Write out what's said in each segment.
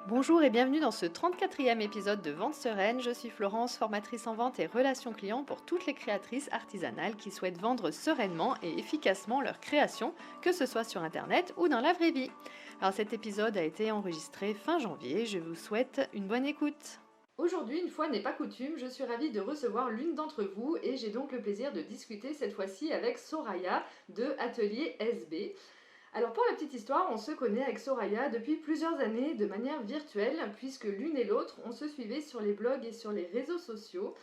Bonjour et bienvenue dans ce 34e épisode de Vente Sereine. Je suis Florence, formatrice en vente et relations clients pour toutes les créatrices artisanales qui souhaitent vendre sereinement et efficacement leurs créations, que ce soit sur internet ou dans la vraie vie. Alors cet épisode a été enregistré fin janvier, je vous souhaite une bonne écoute. Aujourd'hui, une fois n'est pas coutume, je suis ravie de recevoir l'une d'entre vous et j'ai donc le plaisir de discuter cette fois-ci avec Soraya de Atelier SB. Alors pour la petite histoire, on se connaît avec Soraya depuis plusieurs années de manière virtuelle, puisque l'une et l'autre, on se suivait sur les blogs et sur les réseaux sociaux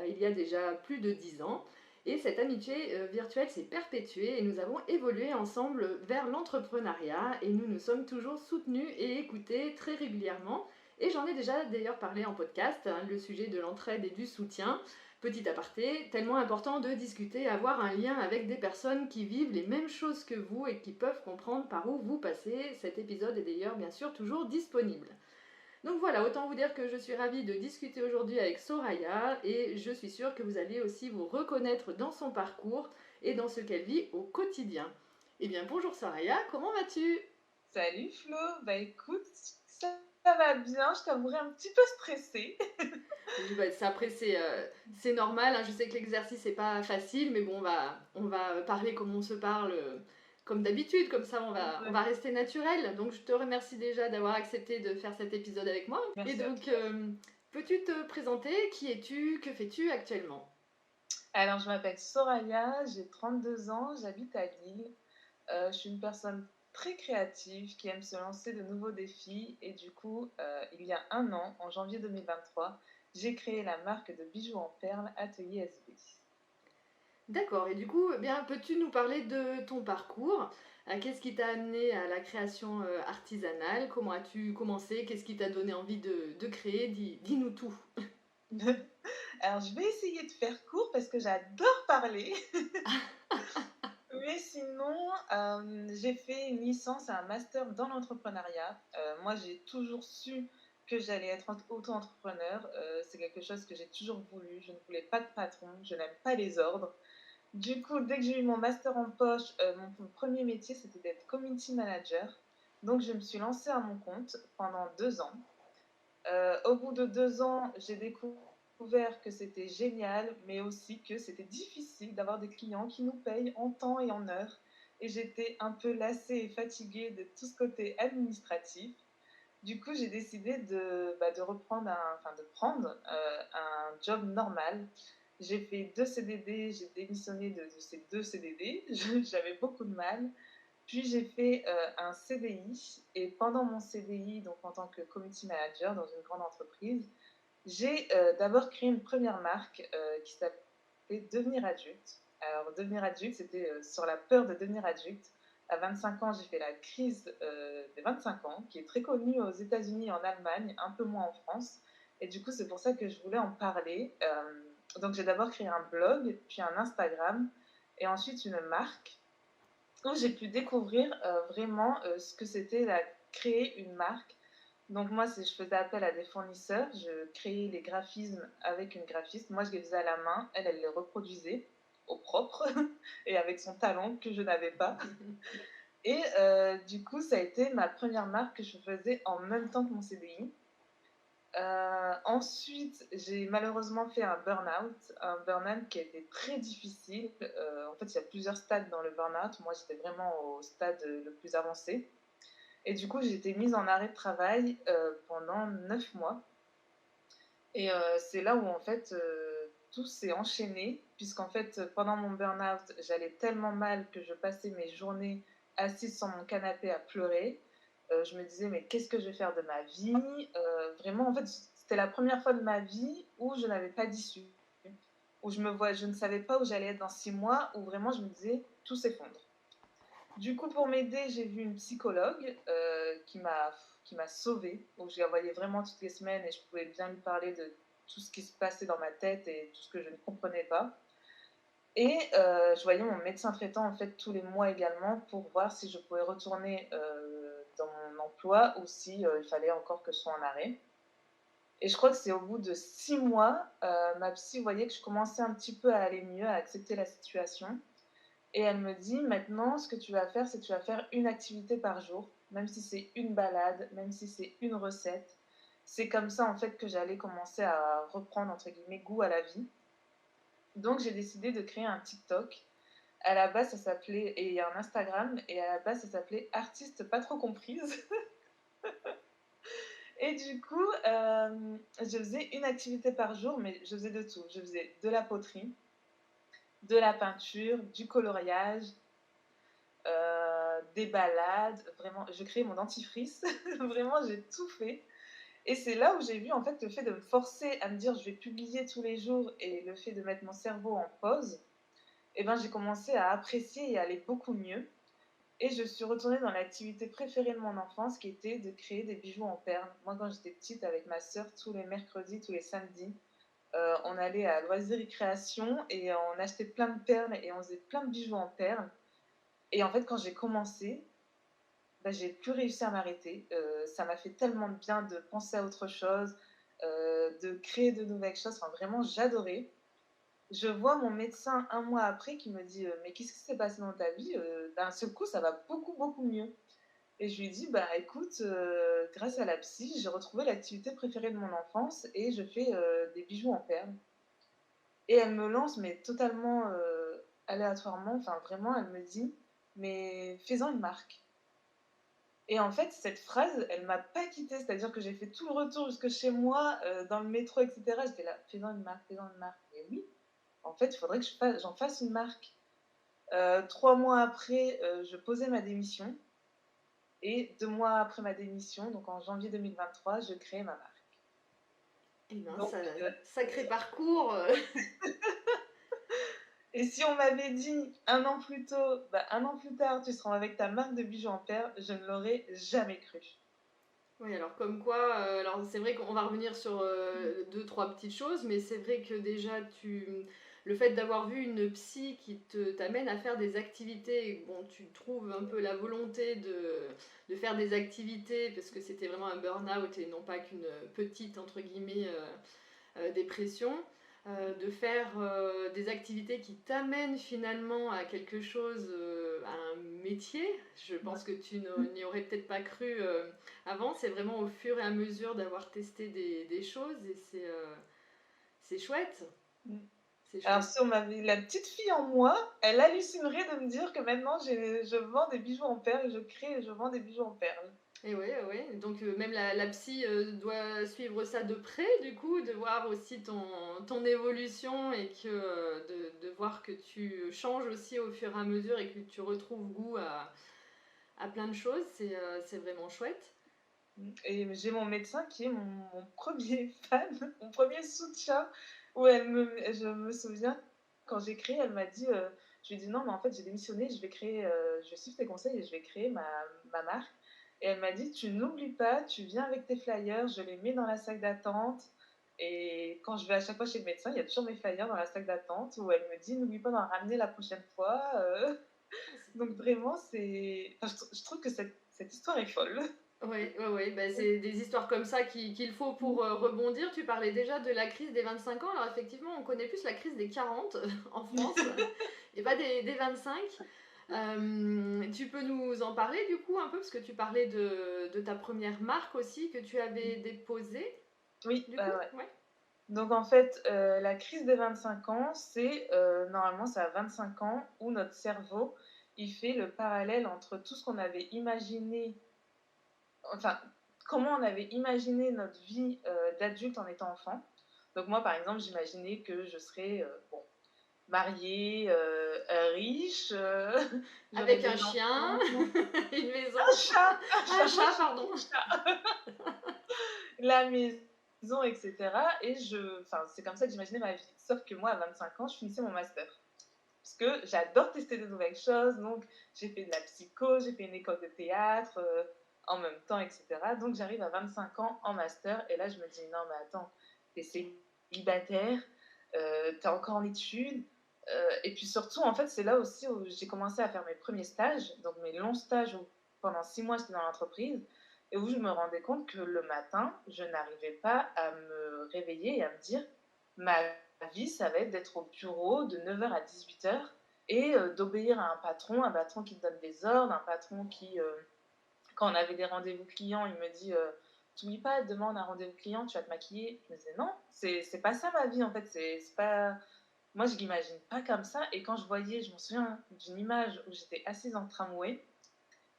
il y a déjà plus de 10 ans. Et cette amitié virtuelle s'est perpétuée et nous avons évolué ensemble vers l'entrepreneuriat et nous nous sommes toujours soutenus et écoutés très régulièrement. Et j'en ai déjà d'ailleurs parlé en podcast, le sujet de l'entraide et du soutien. Petit aparté, tellement important de discuter, avoir un lien avec des personnes qui vivent les mêmes choses que vous et qui peuvent comprendre par où vous passez. Cet épisode est d'ailleurs bien sûr toujours disponible. Donc voilà, autant vous dire que je suis ravie de discuter aujourd'hui avec Soraya et je suis sûre que vous allez aussi vous reconnaître dans son parcours et dans ce qu'elle vit au quotidien. Eh bien bonjour Soraya, comment vas-tu ? Salut Flo, bah écoute, ça va bien, je t'avouerai un petit peu stressée. Oui, bah, après c'est normal, hein. Je sais que l'exercice n'est pas facile, mais bon, on va parler comme on se parle, comme d'habitude, comme ça on va Ouais. rester naturel. Donc je te remercie déjà d'avoir accepté de faire cet épisode avec moi. Et Merci à donc, toi. peux-tu te présenter? Qui es-tu? Que fais-tu actuellement? Alors je m'appelle Soraya, j'ai 32 ans, j'habite à Lille. Je suis une personne très créative qui aime se lancer de nouveaux défis et du coup, il y a un an, en janvier 2023, j'ai créé la marque de bijoux en perles Atelier SB. D'accord, et du coup, eh bien, peux-tu nous parler de ton parcours? Qu'est-ce qui t'a amené à la création artisanale? Comment as-tu commencé? Qu'est-ce qui t'a donné envie de créer? Dis-nous tout. Alors je vais essayer de faire court parce que j'adore parler. Mais sinon, j'ai fait une licence et un master dans l'entrepreneuriat. Moi, j'ai toujours su que j'allais être auto-entrepreneur. C'est quelque chose que j'ai toujours voulu. Je ne voulais pas de patron, je n'aime pas les ordres. Du coup, dès que j'ai eu mon master en poche, mon premier métier, c'était d'être community manager. Donc, je me suis lancée à mon compte pendant 2 ans. Au bout de 2 ans, j'ai découvert que c'était génial, mais aussi que c'était difficile d'avoir des clients qui nous payent en temps et en heure. Et j'étais un peu lassée et fatiguée de tout ce côté administratif. Du coup, j'ai décidé de reprendre enfin, de prendre un job normal. J'ai fait 2 CDD, j'ai démissionné de ces 2 CDD. J'avais beaucoup de mal. Puis j'ai fait un CDI et pendant mon CDI, donc en tant que community manager dans une grande entreprise, j'ai d'abord créé une première marque qui s'appelait Devenir adulte. Alors devenir adulte, c'était sur la peur de devenir adulte. À 25 ans, j'ai fait la crise des 25 ans, qui est très connue aux États-Unis et en Allemagne, un peu moins en France. Et du coup, c'est pour ça que je voulais en parler. Donc j'ai d'abord créé un blog, puis un Instagram, et ensuite une marque où j'ai pu découvrir vraiment ce que c'était créer une marque. Donc moi, je faisais appel à des fournisseurs, je créais les graphismes avec une graphiste. Moi, je les faisais à la main, elle les reproduisait au propre et avec son talent que je n'avais pas. Et du coup, ça a été ma première marque que je faisais en même temps que mon CDI. Ensuite, j'ai malheureusement fait un burn-out qui a été très difficile. En fait, il y a plusieurs stades dans le burn-out. Moi, j'étais vraiment au stade le plus avancé. Et du coup, j'ai été mise en arrêt de travail pendant 9 mois. Et c'est là où, en fait, tout s'est enchaîné, puisqu'en fait, pendant mon burn-out, j'allais tellement mal que je passais mes journées assise sur mon canapé à pleurer. Je me disais, mais qu'est-ce que je vais faire de ma vie? Vraiment, en fait, c'était la première fois de ma vie où je n'avais pas d'issue, où je ne savais pas où j'allais être dans 6 mois, où vraiment je me disais, tout s'effondre. Du coup, pour m'aider, j'ai vu une psychologue qui m'a sauvée, où je la voyais vraiment toutes les semaines et je pouvais bien lui parler de tout ce qui se passait dans ma tête et tout ce que je ne comprenais pas. Et je voyais mon médecin traitant en fait tous les mois également pour voir si je pouvais retourner dans mon emploi ou si il fallait encore que je sois en arrêt. Et je crois que c'est au bout de 6 mois, ma psy voyait que je commençais un petit peu à aller mieux, à accepter la situation. Et elle me dit, maintenant, ce que tu vas faire, c'est que tu vas faire une activité par jour, même si c'est une balade, même si c'est une recette. c'est comme ça, en fait, que j'allais commencer à reprendre, entre guillemets, goût à la vie. Donc, j'ai décidé de créer un TikTok. À la base, ça s'appelait, et un Instagram, et à la base, ça s'appelait Artiste pas trop comprise. Et du coup, je faisais une activité par jour, mais je faisais de tout. Je faisais de la poterie, de la peinture, du coloriage, des balades. Vraiment, je créais mon dentifrice. Vraiment, j'ai tout fait. Et c'est là où j'ai vu en fait le fait de me forcer à me dire je vais publier tous les jours et le fait de mettre mon cerveau en pause, et ben j'ai commencé à apprécier et à aller beaucoup mieux. Et je suis retournée dans l'activité préférée de mon enfance qui était de créer des bijoux en perles. Moi, quand j'étais petite, avec ma sœur, tous les mercredis, tous les samedis, on allait à Loisirs et Création et on achetait plein de perles et on faisait plein de bijoux en perles. Et en fait, quand j'ai commencé, bah, j'ai plus réussi à m'arrêter. Ça m'a fait tellement de bien de penser à autre chose, de créer de nouvelles choses. Enfin, vraiment, j'adorais. Je vois mon médecin un mois après qui me dit mais qu'est-ce qui s'est passé dans ta vie? D'un seul coup, ça va beaucoup, beaucoup mieux. Et je lui dis bah écoute, grâce à la psy, j'ai retrouvé l'activité préférée de mon enfance et je fais des bijoux en perles. Et elle me lance, mais totalement aléatoirement, enfin vraiment, elle me dit mais fais-en une marque. Et en fait, cette phrase, elle m'a pas quittée. C'est-à-dire que j'ai fait tout le retour jusque chez moi, dans le métro, etc. J'étais là, fais-en une marque, fais-en une marque. Et oui, en fait, il faudrait que j'en fasse une marque. 3 mois après, je posais ma démission. Et 2 mois après ma démission, donc en janvier 2023, je crée ma marque. Eh ben, Donc, sacré parcours. et si on m'avait dit un an plus tôt, bah, un an plus tard, tu seras avec ta marque de bijoux en perles, je ne l'aurais jamais cru. Oui, alors comme quoi, alors c'est vrai qu'on va revenir sur deux, trois petites choses, mais c'est vrai que déjà le fait d'avoir vu une psy qui t'amène à faire des activités, bon, tu trouves un peu la volonté de faire des activités parce que c'était vraiment un burn-out et non pas qu'une petite, entre guillemets, dépression, de faire des activités qui t'amènent finalement à quelque chose, à un métier. Je pense que tu n'y aurais peut-être pas cru avant. C'est vraiment au fur et à mesure d'avoir testé des choses et c'est chouette. C'est Alors, chouette. si on m'avait la petite fille en moi, elle hallucinerait de me dire que maintenant je vends des bijoux en perles, je crée et je vends des bijoux en perles. Et oui, ouais. Donc même la psy doit suivre ça de près, du coup, de voir aussi ton évolution et que de voir que tu changes aussi au fur et à mesure et que tu retrouves goût à plein de choses, c'est vraiment chouette. Et j'ai mon médecin qui est mon premier fan, mon premier soutien, où je me souviens, quand j'ai créé, elle m'a dit, je lui ai dit non, mais en fait, j'ai démissionné, je vais créer, je vais suivre tes conseils et je vais créer ma marque. Et elle m'a dit, tu n'oublies pas, tu viens avec tes flyers, je les mets dans la salle d'attente. Et quand je vais à chaque fois chez le médecin, il y a toujours mes flyers dans la salle d'attente où elle me dit, n'oublie pas d'en ramener la prochaine fois. Donc vraiment, enfin, je trouve que cette histoire est folle. Oui, ouais, ouais. Bah, c'est des histoires comme ça qu'il faut pour rebondir. Tu parlais déjà de la crise des 25 ans. Alors effectivement, on connaît plus la crise des 40 en France et pas des 25. Tu peux nous en parler du coup un peu parce que tu parlais de ta première marque aussi que tu avais déposée Oui, du coup. ouais. Ouais. Donc en fait, la crise des 25 ans, c'est normalement c'est à 25 ans où notre cerveau, il fait le parallèle entre tout ce qu'on avait imaginé, enfin comment on avait imaginé notre vie d'adulte en étant enfant. Donc moi par exemple, j'imaginais que je serais bon, mariée, riche, j'aurais Avec des un chien, enfants, une maison, un un chat, moi chat, je suis pardon. team chat, la maison, etc. Et enfin, c'est comme ça que j'imaginais ma vie. Sauf que moi, à 25 ans, je finissais mon master. Parce que j'adore tester de nouvelles choses. Donc, j'ai fait de la psycho, j'ai fait une école de théâtre en même temps, etc. Donc, j'arrive à 25 ans en master. Et là, je me dis, non, mais attends, t'es célibataire, t'es encore en études. Et puis surtout, en fait, c'est là aussi où j'ai commencé à faire mes premiers stages. Donc, mes longs stages où pendant 6 mois, j'étais dans l'entreprise. Et où je me rendais compte que le matin, je n'arrivais pas à me réveiller et à me dire, ma vie, ça va être d'être au bureau de 9h à 18h et d'obéir à un patron qui te donne des ordres, un patron qui, quand on avait des rendez-vous clients, il me dit t'oublies pas, demande un rendez-vous client, tu vas te maquiller. Je me disais, non, c'est pas ça ma vie, en fait, c'est pas... Moi, je l'imagine pas comme ça. Et quand je voyais, je me souviens d'une image où j'étais assise en tramway,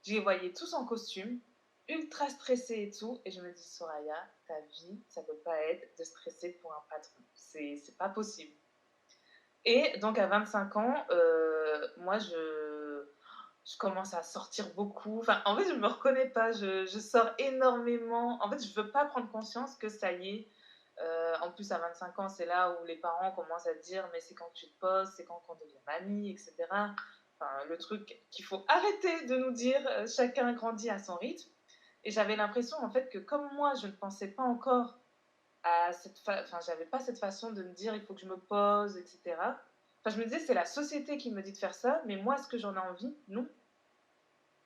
je les voyais tous en costume, ultra stressés et tout. Et je me dis, Soraya, ta vie, ça peut pas être de stresser pour un patron. C'est pas possible. Et donc, à 25 ans, moi, je commence à sortir beaucoup. Enfin, en fait, je me reconnais pas. Je sors énormément. En fait, je veux pas prendre conscience que ça y est. En plus, à 25 ans, c'est là où les parents commencent à te dire mais c'est quand tu te poses, c'est quand on devient mamie, etc. Enfin, le truc qu'il faut arrêter de nous dire chacun grandit à son rythme. Et j'avais l'impression, en fait, que comme moi, je ne pensais pas encore à enfin, j'avais pas cette façon de me dire il faut que je me pose, etc. Enfin, je me disais c'est la société qui me dit de faire ça, mais moi, est-ce que j'en ai envie? Non.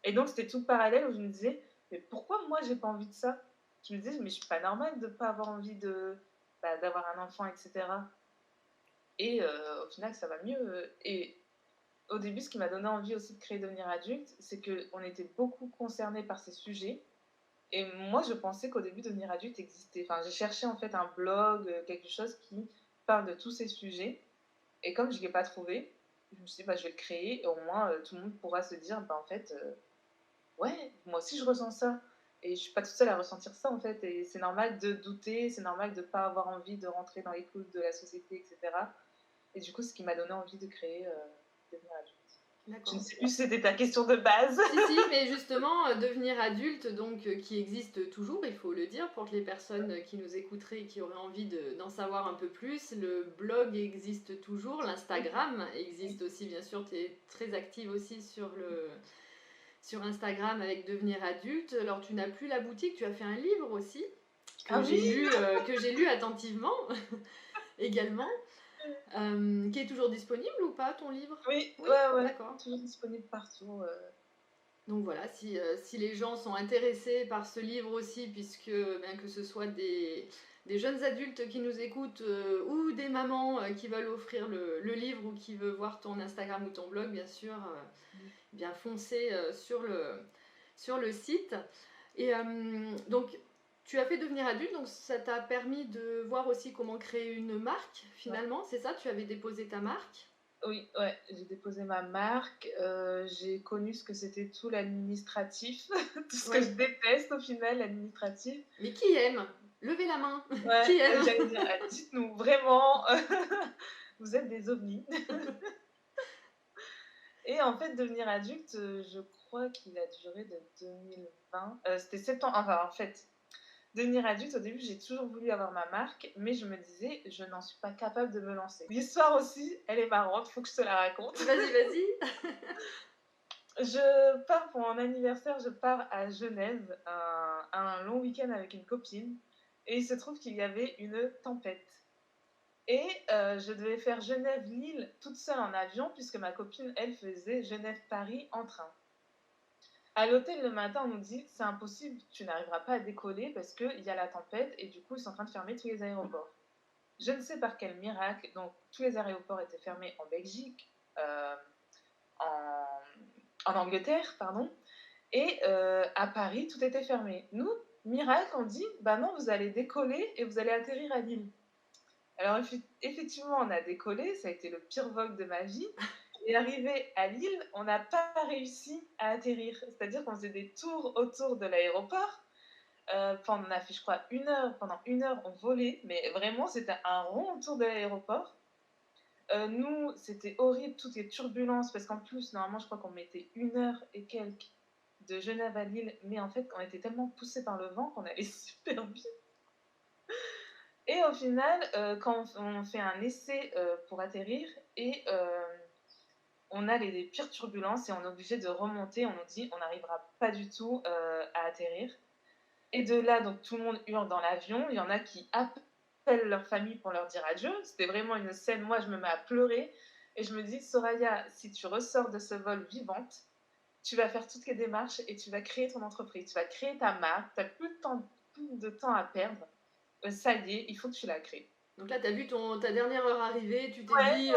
Et donc, c'était tout parallèle où je me disais, mais pourquoi moi, j'ai pas envie de ça? Je me disais, mais je suis pas normale de pas avoir envie d'avoir un enfant, etc. Et au final, ça va mieux. Et au début, ce qui m'a donné envie aussi de créer Devenir adulte, c'est qu'on était beaucoup concernés par ces sujets. Et moi, je pensais qu'au début, Devenir adulte existait. Enfin, j'ai cherché en fait un blog, quelque chose qui parle de tous ces sujets. Et comme je ne l'ai pas trouvé, je me suis dit, bah, je vais le créer. Et au moins, tout le monde pourra se dire, bah, en fait, ouais, moi aussi je ressens ça. Et je suis pas toute seule à ressentir ça en fait. Et c'est normal de douter, c'est normal de pas avoir envie de rentrer dans les clous de la société, etc. Et du coup, ce qui m'a donné envie de créer Devenir adulte. Je ne D'accord. sais plus si c'était ta question de base. Si, mais justement, devenir adulte, donc qui existe toujours, il faut le dire, pour les personnes qui nous écouteraient et qui auraient envie d'en savoir un peu plus. Le blog existe toujours, l'Instagram existe aussi, bien sûr, tu es très active aussi sur Instagram avec devenir adulte. Alors, tu n'as plus la boutique, tu as fait un livre aussi, Ah oui, que j'ai lu attentivement également. Qui est toujours disponible ou pas, ton livre? oui, Oui, ouais, d'accord. toujours disponible partout. Donc voilà, si les gens sont intéressés par ce livre aussi, puisque bien que ce soit des jeunes adultes qui nous écoutent ou des mamans qui veulent offrir le livre ou qui veulent voir ton Instagram ou ton blog, bien sûr, bien foncez sur le site. Et donc, tu as fait devenir adulte, donc ça t'a permis de voir aussi comment créer une marque, finalement, c'est ça? Tu avais déposé ta marque? Oui, ouais, j'ai déposé ma marque, j'ai connu ce que c'était tout l'administratif, tout ce que je Oui. déteste au final, l'administratif. Mais qui aime? Levez la main. Ouais, Qui aime? j'allais dire, dites-nous vraiment, vous êtes des ovnis. Et en fait, devenir adulte, je crois qu'il a duré de 2020, c'était septembre, enfin en fait, devenir adulte, au début, j'ai toujours voulu avoir ma marque, mais je me disais, je n'en suis pas capable de me lancer. L'histoire aussi, elle est marrante, faut que je te la raconte. Vas-y, vas-y. Je pars pour mon anniversaire, je pars à Genève, un long week-end avec une copine, et il se trouve qu'il y avait une tempête. Et je devais faire Genève-Lille toute seule en avion, puisque ma copine, elle, faisait Genève-Paris en train. À l'hôtel, le matin, on nous dit, c'est impossible, tu n'arriveras pas à décoller parce qu'il y a la tempête, et du coup, ils sont en train de fermer tous les aéroports. Je ne sais par quel miracle, donc tous les aéroports étaient fermés en Belgique, en, en Angleterre, pardon, et à Paris, tout était fermé. Nous, miracle, on dit, bah non, vous allez décoller et vous allez atterrir à Lille. Alors effectivement, on a décollé, ça a été le pire vol de ma vie. Et arrivé à Lille, on n'a pas réussi à atterrir. C'est-à-dire qu'on faisait des tours autour de l'aéroport. On a fait, je crois, pendant une heure, on volait, mais vraiment, c'était un rond autour de l'aéroport. Nous, c'était horrible, toutes les turbulences, parce qu'en plus, normalement, je crois qu'on mettait une heure et quelques de Genève à Lille, mais en fait, on était tellement poussés par le vent qu'on allait super vite. Et au final, quand on fait un essai pour atterrir, et on a les pires turbulences et on est obligé de remonter, on nous dit on n'arrivera pas du tout à atterrir. Et de là, donc tout le monde hurle dans l'avion, il y en a qui appellent leur famille pour leur dire adieu. C'était vraiment une scène, moi je me mets à pleurer, et je me dis, Soraya, si tu ressors de ce vol vivante, tu vas faire toutes les démarches et tu vas créer ton entreprise, tu vas créer ta marque, tu n'as plus de temps à perdre. Ça y est, il faut que tu la crées. Donc là, tu as vu ta dernière heure arriver, tu t'es Ouais. dit,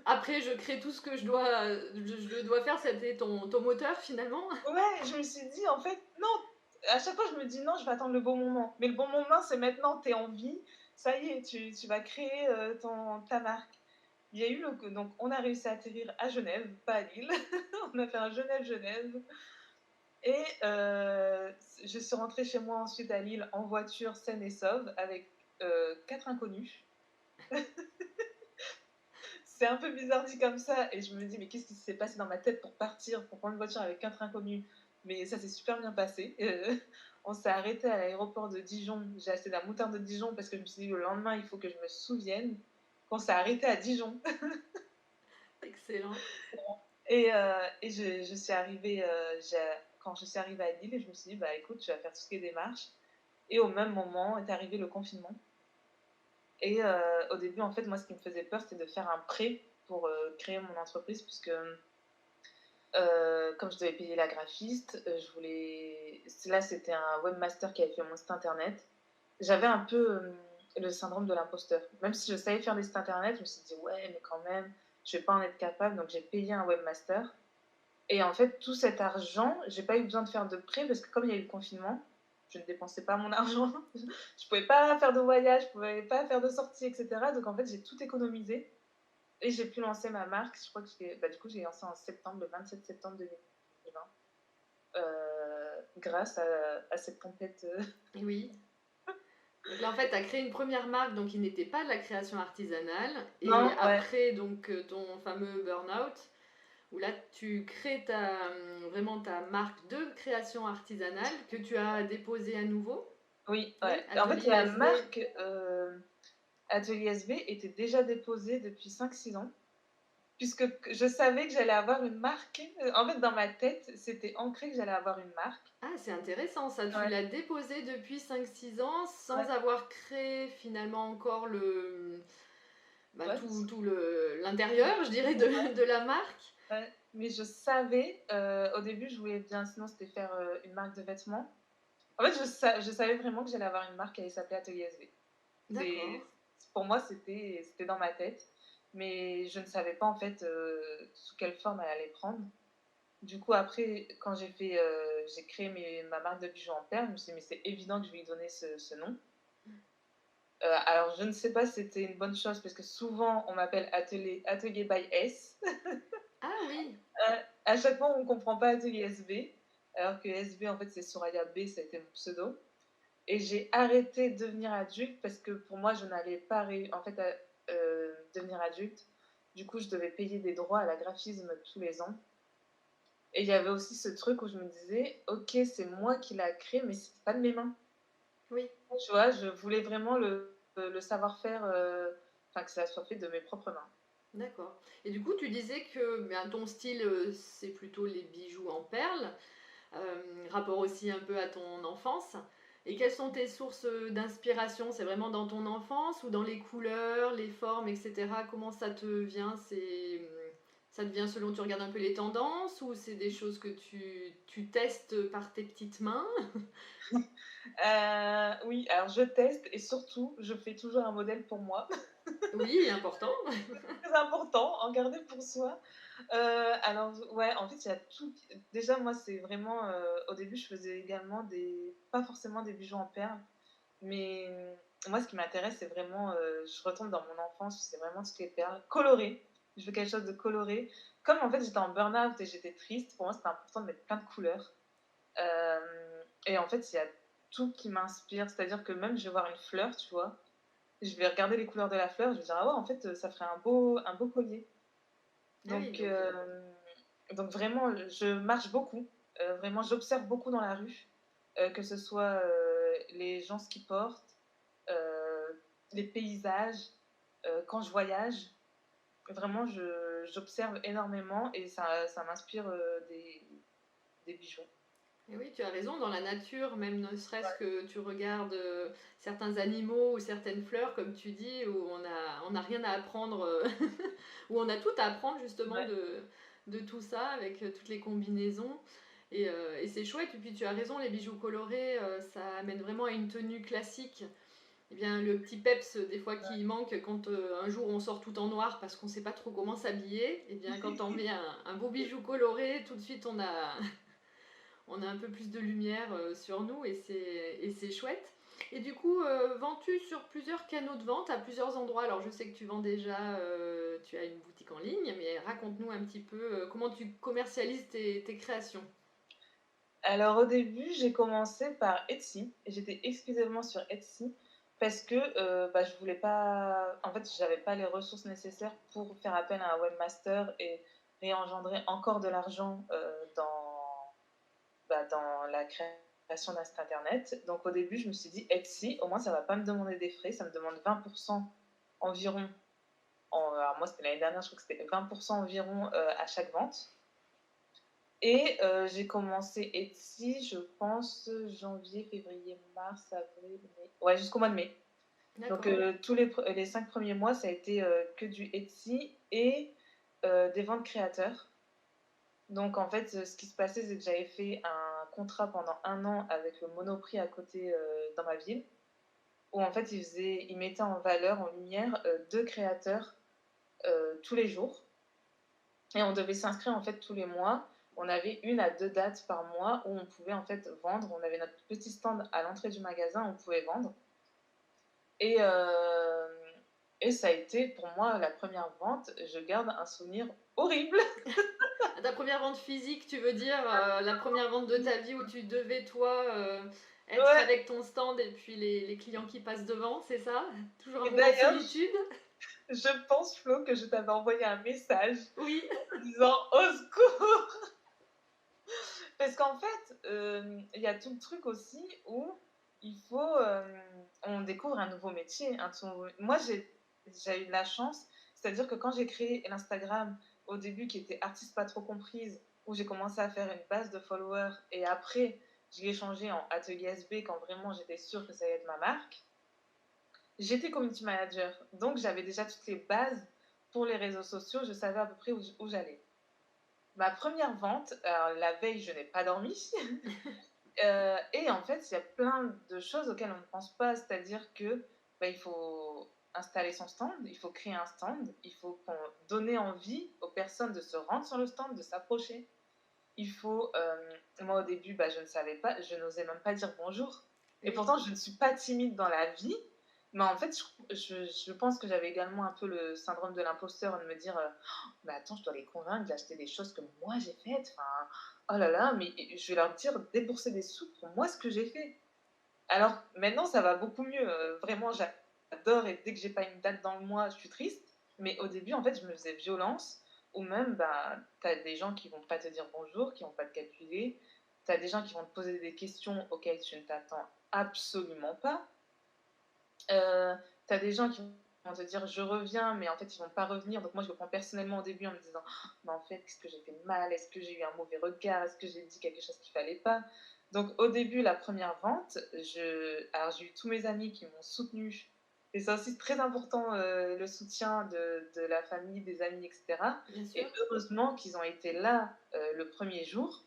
après, je crée tout ce que je dois faire, c'était ton moteur finalement. Ouais, je me suis dit, en fait, non, à chaque fois, je me dis: «Non, je vais attendre le bon moment». Mais le bon moment, c'est maintenant, tu es en vie, ça y est, tu vas créer, ta marque. Il y a eu le donc on a réussi à atterrir à Genève, pas à Lille. On a fait un Genève-Genève et je suis rentrée chez moi ensuite à Lille en voiture saine et sauve avec, 4 inconnus. C'est un peu bizarre dit comme ça et je me dis: «Mais qu'est-ce qui s'est passé dans ma tête pour partir, pour prendre une voiture avec 4 inconnus?» Mais ça s'est super bien passé. On s'est arrêté à l'aéroport de Dijon. J'ai acheté de la moutarde de Dijon parce que je me suis dit: «Le lendemain, il faut que je me souvienne qu'on s'est arrêté à Dijon». Excellent. Et je suis arrivée, quand je suis arrivée à Lille, je me suis dit: «Bah, écoute, tu vas faire tout ce qui est démarches» et au même moment est arrivé le confinement et au début, en fait, moi, ce qui me faisait peur, c'était de faire un prêt pour, créer mon entreprise puisque, comme je devais payer la graphiste, je voulais là, c'était un webmaster qui avait fait mon site internet. J'avais un peu, le syndrome de l'imposteur. Même si je savais faire des sites internet, je me suis dit: «Ouais, mais quand même, je vais pas en être capable», donc j'ai payé un webmaster et en fait, tout cet argent, j'ai pas eu besoin de faire de prêt parce que comme il y a eu le confinement, je ne dépensais pas mon argent. Je pouvais pas faire de voyage, je pouvais pas faire de sorties et cetera, donc en fait, j'ai tout économisé et j'ai pu lancer ma marque. Je crois que du coup, j'ai lancé en septembre, le 27 septembre 2020, grâce à cette tempête. Et oui. Donc là, en fait, tu as créé une première marque donc, qui n'était pas de la création artisanale. Et Non, ouais, après donc, ton fameux burn-out, où là, tu crées vraiment ta marque de création artisanale que tu as déposée à nouveau. oui, Oui, ouais. En fait, Atelier la SV. marque, Atelier SB était déjà déposée depuis 5-6 ans. Puisque je savais que j'allais avoir une marque. En fait, dans ma tête, c'était ancré que j'allais avoir une marque. Ah, c'est intéressant ça. Tu Ouais, l'as déposée depuis 5-6 ans sans ouais, avoir créé finalement encore bah, ouais, l'intérieur, je dirais, de la marque. ouais. Mais je savais, au début, je voulais bien, sinon c'était faire une marque de vêtements. En fait, je savais vraiment que j'allais avoir une marque qui allait s'appeler Atelier SV. D'accord. Pour moi, c'était dans ma tête. Mais je ne savais pas en fait sous quelle forme elle allait prendre. Du coup, après, quand j'ai créé ma marque de bijoux en perles, je me suis dit, mais c'est évident que je vais lui donner ce nom. Alors, je ne sais pas si c'était une bonne chose parce que souvent, on m'appelle Atelier by S. Ah oui, À chaque fois, on ne comprend pas Atelier SB, alors que SB, en fait, c'est Soraya B, ça a été mon pseudo. Et j'ai arrêté de devenir adulte parce que pour moi, je n'allais pas en fait, devenir adulte. Du coup, je devais payer des droits à la graphisme tous les ans. Et il y avait aussi ce truc où je me disais, ok, c'est moi qui l'a créé, mais c'était pas de mes mains. oui, Tu vois, je voulais vraiment le savoir-faire, enfin que ça soit fait de mes propres mains. d'accord. Et du coup, tu disais que ben, ton style, c'est plutôt les bijoux en perles, rapport aussi un peu à ton enfance. Et quelles sont tes sources d'inspiration? C'est vraiment dans ton enfance ou dans les couleurs, les formes, etc. Comment ça te vient? Ça te vient selon tu regardes un peu les tendances ou c'est des choses que tu testes par tes petites mains? Oui, alors je teste et surtout, je fais toujours un modèle pour moi. Oui, important. C'est très important, en garder pour soi. Alors ouais, en fait, il y a tout déjà moi, c'est vraiment, au début, je faisais également pas forcément des bijoux en perles, mais moi, ce qui m'intéresse, c'est vraiment, je retombe dans mon enfance, c'est vraiment ce qui est perles, coloré. Je veux quelque chose de coloré. Comme en fait, j'étais en burn-out et j'étais triste, pour moi, c'était important de mettre plein de couleurs. Et en fait, il y a tout qui m'inspire, c'est-à-dire que même je vais voir une fleur, tu vois? Je vais regarder les couleurs de la fleur, je vais dire: «Ah ouais, en fait, ça ferait un beau collier». Ah oui, Donc donc vraiment, je marche beaucoup, vraiment j'observe beaucoup dans la rue, que ce soit, les gens ce qu'ils portent, les paysages, quand je voyage, vraiment j'observe énormément et ça m'inspire, des bijoux. et oui, tu as raison, dans la nature, même ne serait-ce Ouais, que tu regardes certains animaux ou certaines fleurs, comme tu dis, où on a rien à apprendre, où on a tout à apprendre justement ouais, de tout ça, avec toutes les combinaisons. Et c'est chouette, et puis tu as raison, les bijoux colorés, ça amène vraiment à une tenue classique. Eh bien, le petit peps, des fois, qui manque quand un jour on sort tout en noir parce qu'on ne sait pas trop comment s'habiller, eh bien, quand on met un beau bijou coloré, tout de suite on a un peu plus de lumière sur nous et c'est chouette. Et du coup, vends-tu sur plusieurs canaux de vente à plusieurs endroits? Alors je sais que tu vends déjà, tu as une boutique en ligne, mais raconte-nous un petit peu comment tu commercialises tes créations. Alors au début, j'ai commencé par Etsy et j'étais exclusivement sur Etsy parce que bah, je voulais pas, en fait, j'avais pas les ressources nécessaires pour faire appel à un webmaster et réengendrer encore de l'argent dans la création d'un site internet. Donc au début, je me suis dit Etsy, au moins ça va pas me demander des frais, ça me demande 20% environ. Alors moi, c'était l'année dernière, je crois que c'était 20% environ à chaque vente. Et j'ai commencé Etsy, je pense, janvier, février, mars, avril, mai. Ouais, jusqu'au mois de mai. Donc, D'accord. tous les 5 premiers mois, ça a été que du Etsy et des ventes créateurs. Donc, en fait, ce qui se passait, c'est que j'avais fait un contrat pendant 1 an avec le Monoprix à côté dans ma ville, où en fait, ils mettaient en valeur, en lumière, deux créateurs tous les jours. Et on devait s'inscrire en fait tous les mois. On avait 1 à 2 dates par mois où on pouvait en fait vendre. On avait notre petit stand à l'entrée du magasin, on pouvait vendre. Et, euh, et ça a été pour moi la première vente. Je garde un souvenir horrible. Ta première vente physique, tu veux dire la première vente de ta vie où tu devais, toi, être Ouais. avec ton stand et puis les clients qui passent devant, c'est ça? Toujours un Et moment de d'ailleurs, solitude? je pense, Flo, que je t'avais envoyé un message Oui. en disant au secours. Parce qu'en fait, il y a tout le truc aussi où il faut, on découvre un nouveau métier. Moi, j'ai eu de la chance, c'est-à-dire que quand j'ai créé l'Instagram au début, qui était artiste pas trop comprise, où j'ai commencé à faire une base de followers, et après, je l'ai changé en atelier SB quand vraiment j'étais sûre que ça allait être ma marque. J'étais community manager, donc j'avais déjà toutes les bases pour les réseaux sociaux, je savais à peu près où j'allais. Ma première vente, alors, la veille, je n'ai pas dormi. Et en fait, il y a plein de choses auxquelles on ne pense pas, c'est-à-dire que bah, il faut installer son stand, il faut créer un stand, il faut donner envie aux personnes de se rendre sur le stand, de s'approcher. Moi au début, bah, je ne savais pas, je n'osais même pas dire bonjour. Et Oui. pourtant, je ne suis pas timide dans la vie, mais en fait, je pense que j'avais également un peu le syndrome de l'imposteur de me dire, mais attends, je dois les convaincre d'acheter des choses que moi j'ai faites. Enfin, oh là là, mais je vais leur dire débourser des sous pour moi ce que j'ai fait. Alors maintenant, ça va beaucoup mieux. Vraiment, j'adore et dès que j'ai pas une date dans le mois, je suis triste. Mais au début, en fait, je me faisais violence. Ou même, bah, t'as des gens qui vont pas te dire bonjour, qui vont pas te calculer. T'as des gens qui vont te poser des questions auxquelles tu ne t'attends absolument pas. Euh, T'as des gens qui vont te dire je reviens, mais en fait ils vont pas revenir. Donc moi je le prends personnellement au début en me disant mais en fait est-ce que j'ai fait mal, est-ce que j'ai eu un mauvais regard, est-ce que j'ai dit quelque chose qu'il fallait pas. Donc au début la première vente, alors j'ai eu tous mes amis qui m'ont soutenu. Et c'est aussi très important le soutien de la famille, des amis, etc. Bien sûr. Et heureusement qu'ils ont été là le premier jour,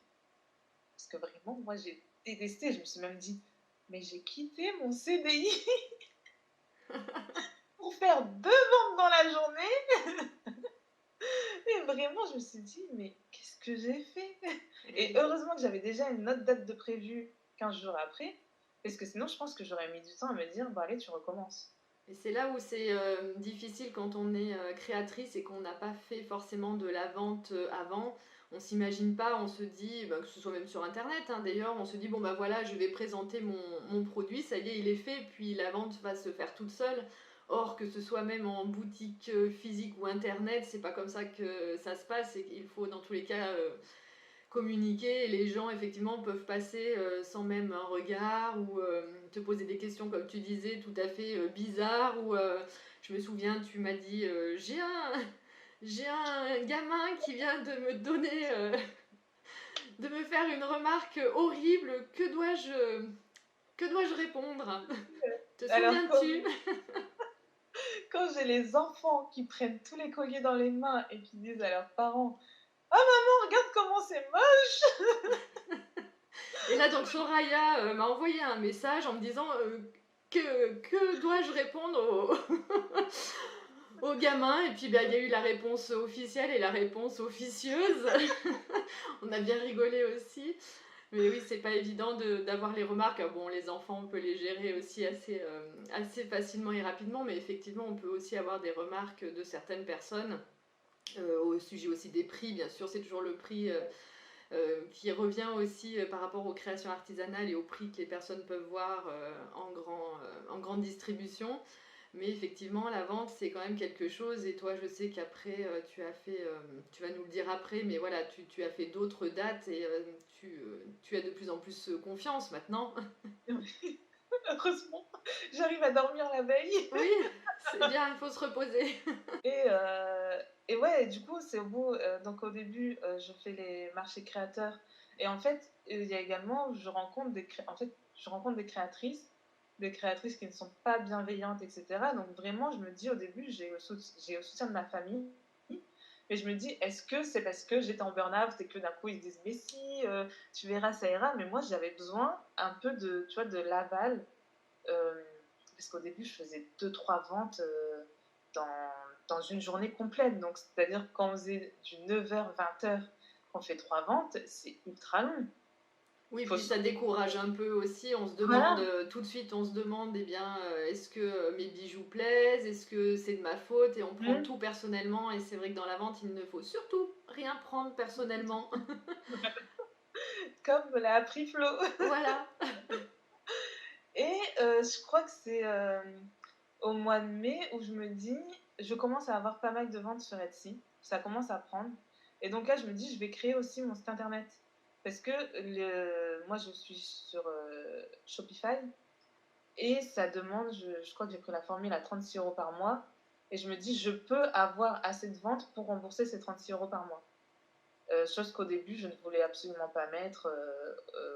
parce que vraiment moi j'ai détesté. Je me suis même dit mais j'ai quitté mon CDI pour faire 2 ventes dans la journée. Et vraiment, je me suis dit, mais qu'est-ce que j'ai fait? Et Oui. heureusement que j'avais déjà une autre date de prévue 15 jours après, parce que sinon, je pense que j'aurais mis du temps à me dire, bon allez, tu recommences. Et c'est là où c'est difficile quand on est créatrice et qu'on n'a pas fait forcément de la vente avant. On s'imagine pas, on se dit, bah, que ce soit même sur internet hein, d'ailleurs, on se dit bon bah voilà, je vais présenter mon produit, ça y est, il est fait, puis la vente va se faire toute seule. Or, que ce soit même en boutique physique ou internet, c'est pas comme ça que ça se passe et qu'il faut dans tous les cas communiquer et les gens effectivement peuvent passer sans même un regard ou te poser des questions comme tu disais tout à fait bizarres ou je me souviens tu m'as dit j'ai un gamin qui vient de me donner de me faire une remarque horrible, que dois-je répondre? Te Alors, souviens-tu? quand j'ai les enfants qui prennent tous les colliers dans les mains et qui disent à leurs parents, oh maman, regarde comment c'est moche! Et là donc Soraya m'a envoyé un message en me disant que dois-je répondre au gamin, et puis bah, il y a eu la réponse officielle et la réponse officieuse. On a bien rigolé aussi. Mais oui, c'est pas évident d'avoir les remarques. Bon, les enfants, on peut les gérer aussi assez facilement et rapidement, mais effectivement, on peut aussi avoir des remarques de certaines personnes. Au sujet aussi des prix, bien sûr, c'est toujours le prix qui revient aussi par rapport aux créations artisanales et au prix que les personnes peuvent voir en grande distribution. Mais effectivement, la vente, c'est quand même quelque chose. Et toi, je sais qu'après, tu vas nous le dire après, mais voilà, tu as fait d'autres dates et tu as de plus en plus confiance maintenant. Heureusement, j'arrive à dormir la veille. Oui, c'est bien, il faut se reposer. Et, ouais, du coup, c'est au bout. Donc, au début, je fais les marchés créateurs. Et en fait, il y a également, je rencontre des créatrices qui ne sont pas bienveillantes, etc. Donc, vraiment, je me dis au début, j'ai le soutien de ma famille. Mais je me dis, est-ce que c'est parce que j'étais en burn-out et que d'un coup ils se disent, mais si, tu verras, ça ira. Mais moi, j'avais besoin un peu de, tu vois, de l'aval. euh, Parce qu'au début, je faisais deux trois ventes dans, dans une journée complète. Donc, c'est-à-dire quand on faisait du 9h, 20h, qu'on fait trois ventes, c'est ultra long. Oui, Faut puis se... ça décourage un peu aussi. On se demande, Voilà. tout de suite, on se demande, eh bien, est-ce que mes bijoux plaisent? Est-ce que c'est de ma faute? Et on prend Mmh. tout personnellement. Et c'est vrai que dans la vente, il ne faut surtout rien prendre personnellement. Comme me l'a appris Flo. Voilà. Et je crois que c'est au mois de mai où je me dis, je commence à avoir pas mal de ventes sur Etsy. Ça commence à prendre. Et donc là, je me dis, je vais créer aussi mon site internet. Parce que moi, je suis sur Shopify. Et ça demande, je crois que j'ai pris la formule à 36 € par mois. Et je me dis, je peux avoir assez de ventes pour rembourser ces 36 € par mois. Chose qu'au début, je ne voulais absolument pas mettre.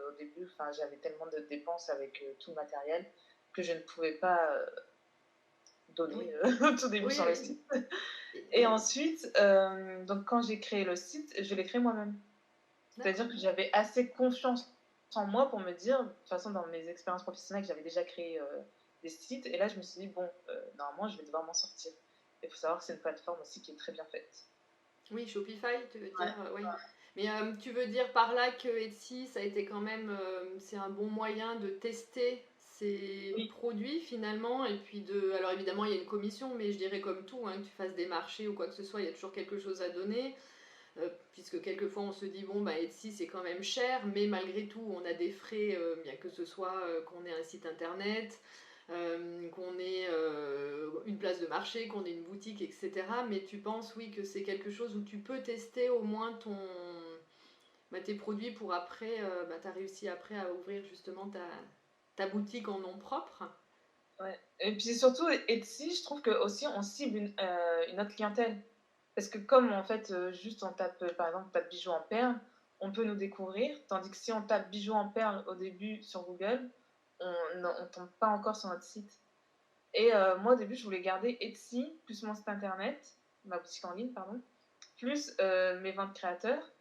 Au début, j'avais tellement de dépenses avec tout le matériel que je ne pouvais pas donner Oui, au tout début oui, sur le oui. site. Et Et- ensuite, donc quand j'ai créé le site, je l'ai créé moi-même. C'est-à-dire D'accord. que j'avais assez confiance en moi pour me dire, de toute façon, dans mes expériences professionnelles, que j'avais déjà créé des sites. Et là, je me suis dit, bon, normalement, je vais devoir m'en sortir. Il faut savoir que c'est une plateforme aussi qui est très bien faite. Oui, Shopify, tu veux Ouais. dire, oui. Mais tu veux dire par là que Etsy, ça a été quand même, c'est un bon moyen de tester ces Oui. produits finalement, et puis alors évidemment il y a une commission, mais je dirais comme tout, hein, que tu fasses des marchés ou quoi que ce soit, il y a toujours quelque chose à donner, puisque quelquefois on se dit bon bah Etsy c'est quand même cher, mais malgré tout on a des frais, bien que ce soit qu'on ait un site internet, qu'on ait une place de marché, qu'on ait une boutique, etc. Mais tu penses, oui, que c'est quelque chose où tu peux tester au moins tes produits pour après, tu as réussi après à ouvrir justement ta boutique en nom propre. Ouais. Et puis surtout, Etsy, je trouve que aussi on cible une autre clientèle. Parce que comme en fait, juste on tape, par exemple, on tape bijoux en perles, on peut nous découvrir. Tandis que si on tape bijoux en perles au début sur Google, on tombe pas encore sur notre site. Et moi, au début, je voulais garder Etsy, plus mon site internet, ma boutique en ligne, pardon, plus mes ventes créateurs.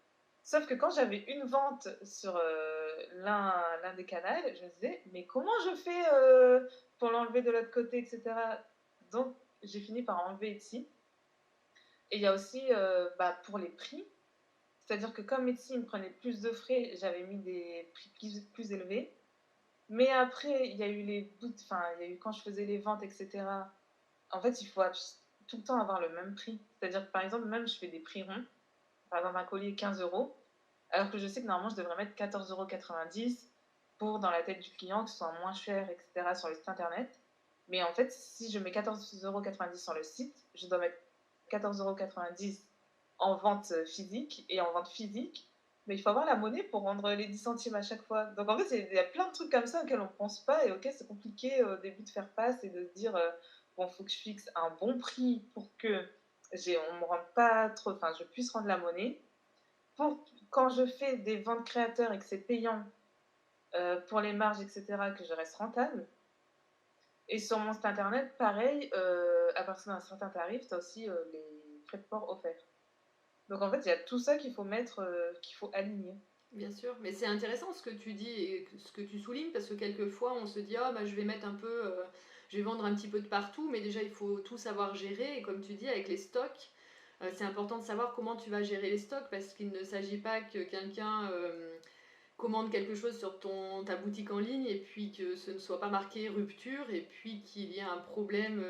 Sauf que quand j'avais une vente sur l'un des canaux, je me disais, mais comment je fais pour l'enlever de l'autre côté, etc. Donc, j'ai fini par enlever Etsy. Et il y a aussi pour les prix, c'est-à-dire que comme Etsy me prenait plus de frais, j'avais mis des prix plus élevés. Mais après, il y a eu il y a eu quand je faisais les ventes, etc. En fait, il faut tout le temps avoir le même prix. C'est-à-dire que par exemple, même je fais des prix ronds. Par exemple, un collier 15 €, alors que je sais que normalement, je devrais mettre 14,90 € pour, dans la tête du client, que ce soit moins cher, etc. sur le site internet. Mais en fait, si je mets 14,90 € sur le site, je dois mettre 14,90 € en vente physique et en vente physique. Mais il faut avoir la monnaie pour rendre les 10 centimes à chaque fois. Donc en fait, il y a plein de trucs comme ça auxquels on ne pense pas et auxquels c'est compliqué au début de faire face et de se dire, bon, il faut que je fixe un bon prix pour que on me rende pas trop, je puisse rendre la monnaie. Pour quand je fais des ventes créateurs et que c'est payant pour les marges, etc., que je reste rentable. Et sur mon site internet, pareil, à partir d'un certain tarif, tu as aussi les frais de port offerts. Donc en fait, il y a tout ça qu'il faut mettre, qu'il faut aligner. Bien sûr, mais c'est intéressant ce que tu dis et ce que tu soulignes parce que quelquefois on se dit ah bah je vais mettre un peu, je vais vendre un petit peu de partout, mais déjà il faut tout savoir gérer et comme tu dis avec les stocks, c'est important de savoir comment tu vas gérer les stocks parce qu'il ne s'agit pas que quelqu'un commandes quelque chose sur ta boutique en ligne et puis que ce ne soit pas marqué rupture et puis qu'il y ait un problème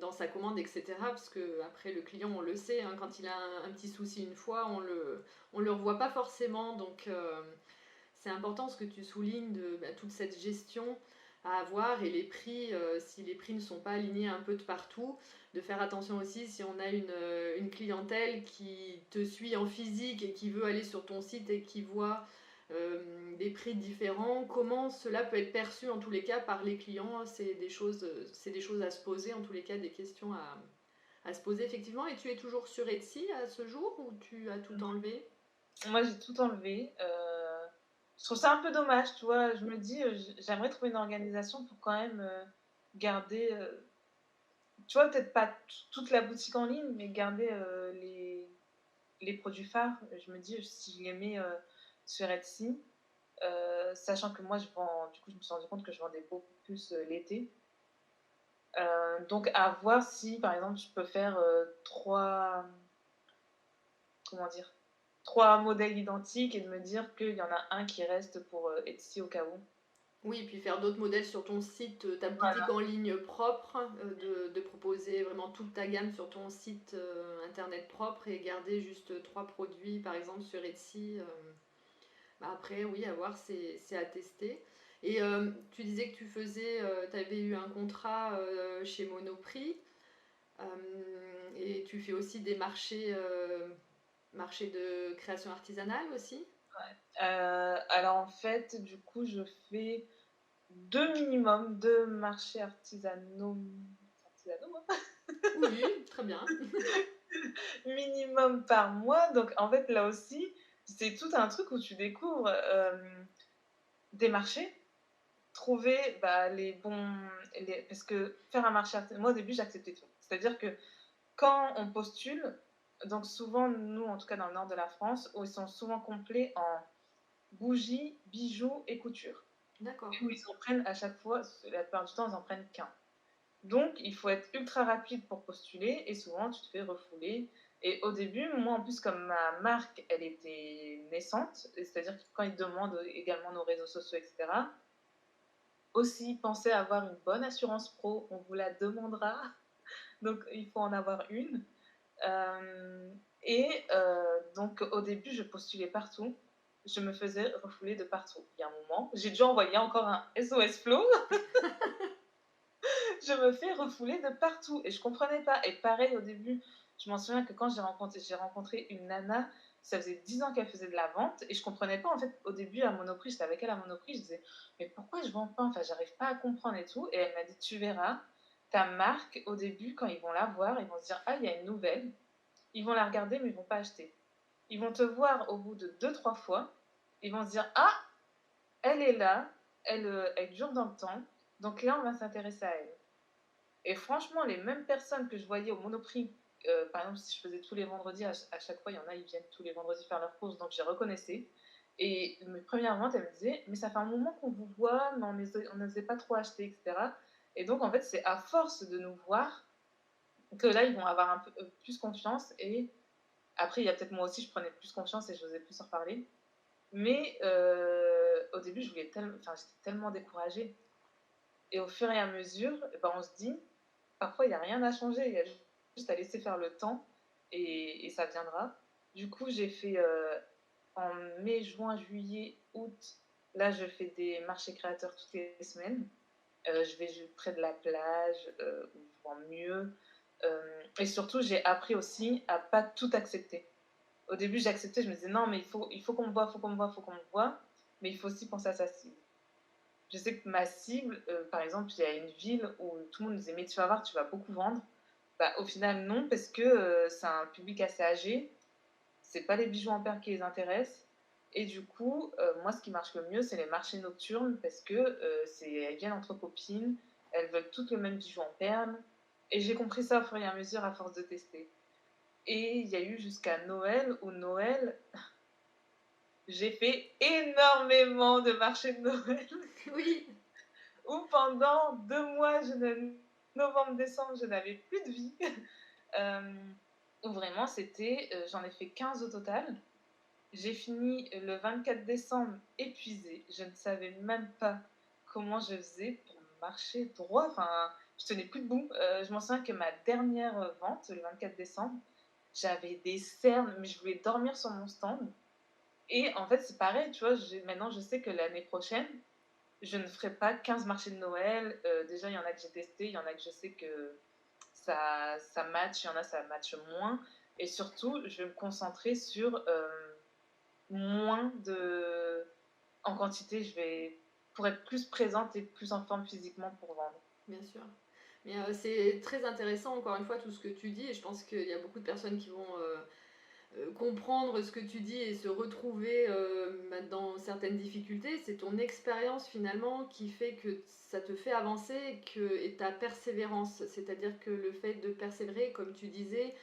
dans sa commande, etc. Parce que après le client, on le sait, hein, quand il a un petit souci une fois, on le revoit pas forcément. Donc c'est important ce que tu soulignes de toute cette gestion à avoir et les prix, si les prix ne sont pas alignés un peu de partout, de faire attention aussi si on a une clientèle qui te suit en physique et qui veut aller sur ton site et qui voit des prix différents, comment cela peut être perçu en tous les cas par les clients, c'est des choses à se poser, en tous les cas des questions à se poser effectivement. Et tu es toujours sur Etsy à ce jour ou tu as tout enlevé? Moi, j'ai tout enlevé. Je trouve ça un peu dommage, tu vois. Je me dis, j'aimerais trouver une organisation pour quand même garder, tu vois, peut-être pas toute la boutique en ligne, mais garder les produits phares. Je me dis, si je les mets sur Etsy, sachant que moi, du coup, je me suis rendu compte que je vendais beaucoup plus l'été. Donc, à voir si, par exemple, je peux faire comment dire, trois modèles identiques et de me dire qu'il y en a un qui reste pour Etsy au cas où. Oui, et puis faire d'autres modèles sur ton site, ta boutique Voilà. en ligne propre, de proposer vraiment toute ta gamme sur ton site internet propre et garder juste trois produits, par exemple sur Etsy. Après, oui, à voir, c'est à tester. Et tu disais que tu avais eu un contrat chez Monoprix et tu fais aussi des marchés de création artisanale aussi? Alors en fait, du coup, je fais deux marchés artisanaux, hein, Oui, très bien. minimum par mois. Donc en fait, là aussi, c'est tout un truc où tu découvres des marchés, trouver les bons. Parce que faire un marché artisanal, moi au début, j'acceptais tout. C'est-à-dire que quand on postule, donc souvent, nous, en tout cas dans le nord de la France, où ils sont souvent complets en bougies, bijoux et couture. D'accord. Et où ils en prennent à chaque fois, la plupart du temps, ils en prennent qu'un. Donc, il faut être ultra rapide pour postuler et souvent, tu te fais refouler. Et au début, moi, en plus, comme ma marque, elle était naissante, c'est-à-dire que quand ils demandent également nos réseaux sociaux, etc., aussi, pensez à avoir une bonne assurance pro, on vous la demandera. Donc, il faut en avoir une. Euh, donc, au début, je postulais partout. Je me faisais refouler de partout. Il y a un moment, j'ai dû envoyer encore un SOS Flow. Je me fais refouler de partout et je comprenais pas. Et pareil, au début, je m'en souviens que quand j'ai rencontré une nana, ça faisait 10 ans qu'elle faisait de la vente et je comprenais pas. En fait, au début, à Monoprix, j'étais avec elle à Monoprix, je disais, mais pourquoi je vends pas? Enfin, j'arrive pas à comprendre et tout. Et elle m'a dit, tu verras, ta marque, au début, quand ils vont la voir, ils vont se dire, ah, il y a une nouvelle. Ils vont la regarder, mais ils vont pas acheter. Ils vont te voir au bout de 2-3 fois. Ils vont se dire, ah, elle est là, elle dure dans le temps. Donc là, on va s'intéresser à elle. Et franchement, les mêmes personnes que je voyais au Monoprix, par exemple, si je faisais tous les vendredis, à chaque fois, il y en a, ils viennent tous les vendredis faire leurs courses, donc je les reconnaissais. Et mes premières ventes, elles me disaient, mais ça fait un moment qu'on vous voit, mais on n'osait pas trop acheter, etc. Et donc, en fait, c'est à force de nous voir que là, ils vont avoir un peu plus confiance. Et après, il y a peut-être moi aussi, je prenais plus confiance et j'osais plus en reparler. Mais au début, j'étais tellement découragée. Et au fur et à mesure, on se dit, parfois, il n'y a rien à changer, il y a juste à laisser faire le temps et ça viendra. Du coup, j'ai fait en mai, juin, juillet, août, là, je fais des marchés créateurs toutes les semaines. Je vais près de la plage, où je vends mieux. Et surtout, j'ai appris aussi à pas tout accepter. Au début, j'acceptais, je me disais non, mais il faut qu'on me voit, il faut qu'on me voit, il faut qu'on me voit. Mais il faut aussi penser à sa cible. Je sais que ma cible, par exemple, il y a une ville où tout le monde me disait mais tu vas voir, tu vas beaucoup vendre. Au final, non, parce que c'est un public assez âgé. C'est pas les bijoux en perles qui les intéressent. Et du coup, moi, ce qui marche le mieux, c'est les marchés nocturnes parce que elles viennent entre copines, elles veulent toutes le même bijou en perles. Et j'ai compris ça au fur et à mesure à force de tester. Et il y a eu jusqu'à Noël, où Noël, j'ai fait énormément de marchés de Noël. Oui. Où pendant 2 mois, novembre-décembre, je n'avais plus de vie. Où vraiment, j'en ai fait 15 au total. J'ai fini le 24 décembre épuisée. Je ne savais même pas comment je faisais pour marcher droit. Enfin, je tenais plus debout. Je m'en souviens que ma dernière vente, le 24 décembre, j'avais des cernes, mais je voulais dormir sur mon stand. Et en fait, c'est pareil, tu vois, maintenant je sais que l'année prochaine, je ne ferai pas 15 marchés de Noël. Déjà, il y en a que j'ai testé, il y en a que je sais que ça match, il y en a ça match moins. Et surtout, je vais me concentrer sur moins de en quantité, pour être plus présente et plus en forme physiquement pour vendre. Bien sûr. Mais c'est très intéressant, encore une fois, tout ce que tu dis, et je pense qu'il y a beaucoup de personnes qui vont comprendre ce que tu dis et se retrouver dans certaines difficultés. C'est ton expérience finalement qui fait que ça te fait avancer et ta persévérance. C'est-à-dire que le fait de persévérer, comme tu disais,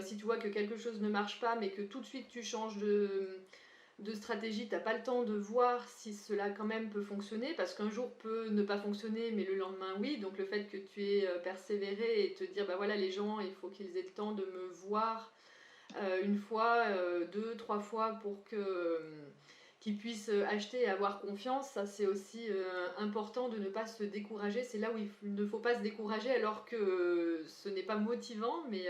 si tu vois que quelque chose ne marche pas, mais que tout de suite tu changes de stratégie, tu n'as pas le temps de voir si cela quand même peut fonctionner, parce qu'un jour peut ne pas fonctionner, mais le lendemain oui. Donc le fait que tu aies persévéré et te dire, bah voilà, les gens, il faut qu'ils aient le temps de me voir une fois, deux, trois fois pour qu'ils puissent acheter et avoir confiance. Ça, c'est aussi important de ne pas se décourager. C'est là où il ne faut pas se décourager alors que ce n'est pas motivant, mais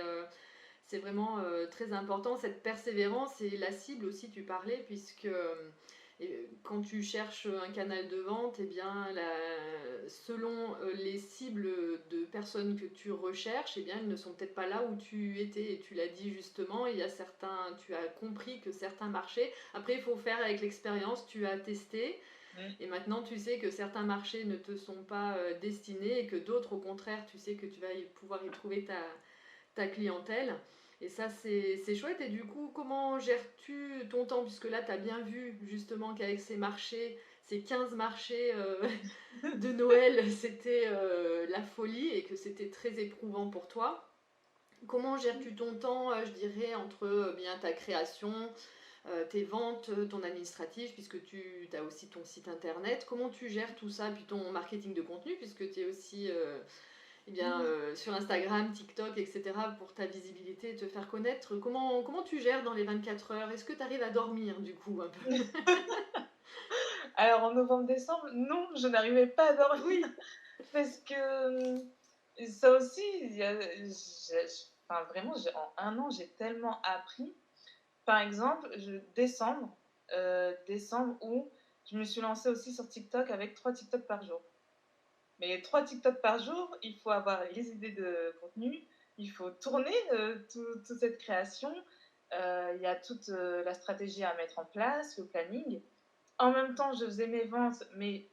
c'est vraiment très important, cette persévérance et la cible aussi, tu parlais, puisque quand tu cherches un canal de vente, eh bien, selon les cibles de personnes que tu recherches, eh bien, elles ne sont peut-être pas là où tu étais. Et tu l'as dit justement, il y a certains, tu as compris que certains marchés. Après, il faut faire avec l'expérience, tu as testé. Mm. Et maintenant, tu sais que certains marchés ne te sont pas destinés et que d'autres, au contraire, tu sais que tu vas pouvoir y trouver ta clientèle. Et ça, c'est chouette. Et du coup, comment gères-tu ton temps? Puisque là, tu as bien vu justement qu'avec ces marchés, ces 15 marchés de Noël, c'était la folie et que c'était très éprouvant pour toi. Comment gères-tu ton temps, je dirais, entre bien ta création, tes ventes, ton administratif, puisque tu as aussi ton site internet. Comment tu gères tout ça, puis ton marketing de contenu, puisque tu es aussi eh bien, sur Instagram, TikTok, etc., pour ta visibilité et te faire connaître. Comment tu gères dans les 24 heures? Est-ce que tu arrives à dormir, du coup, un peu? Alors en novembre-décembre, non, je n'arrivais pas à dormir Oui. parce que ça aussi, enfin, vraiment, en un an, j'ai tellement appris. Par exemple, décembre où je me suis lancée aussi sur TikTok avec 3 TikTok par jour. Mais 3 TikTok par jour, il faut avoir les idées de contenu, il faut tourner toute cette création, il y a toute la stratégie à mettre en place, le planning. En même temps, je faisais mes ventes, mais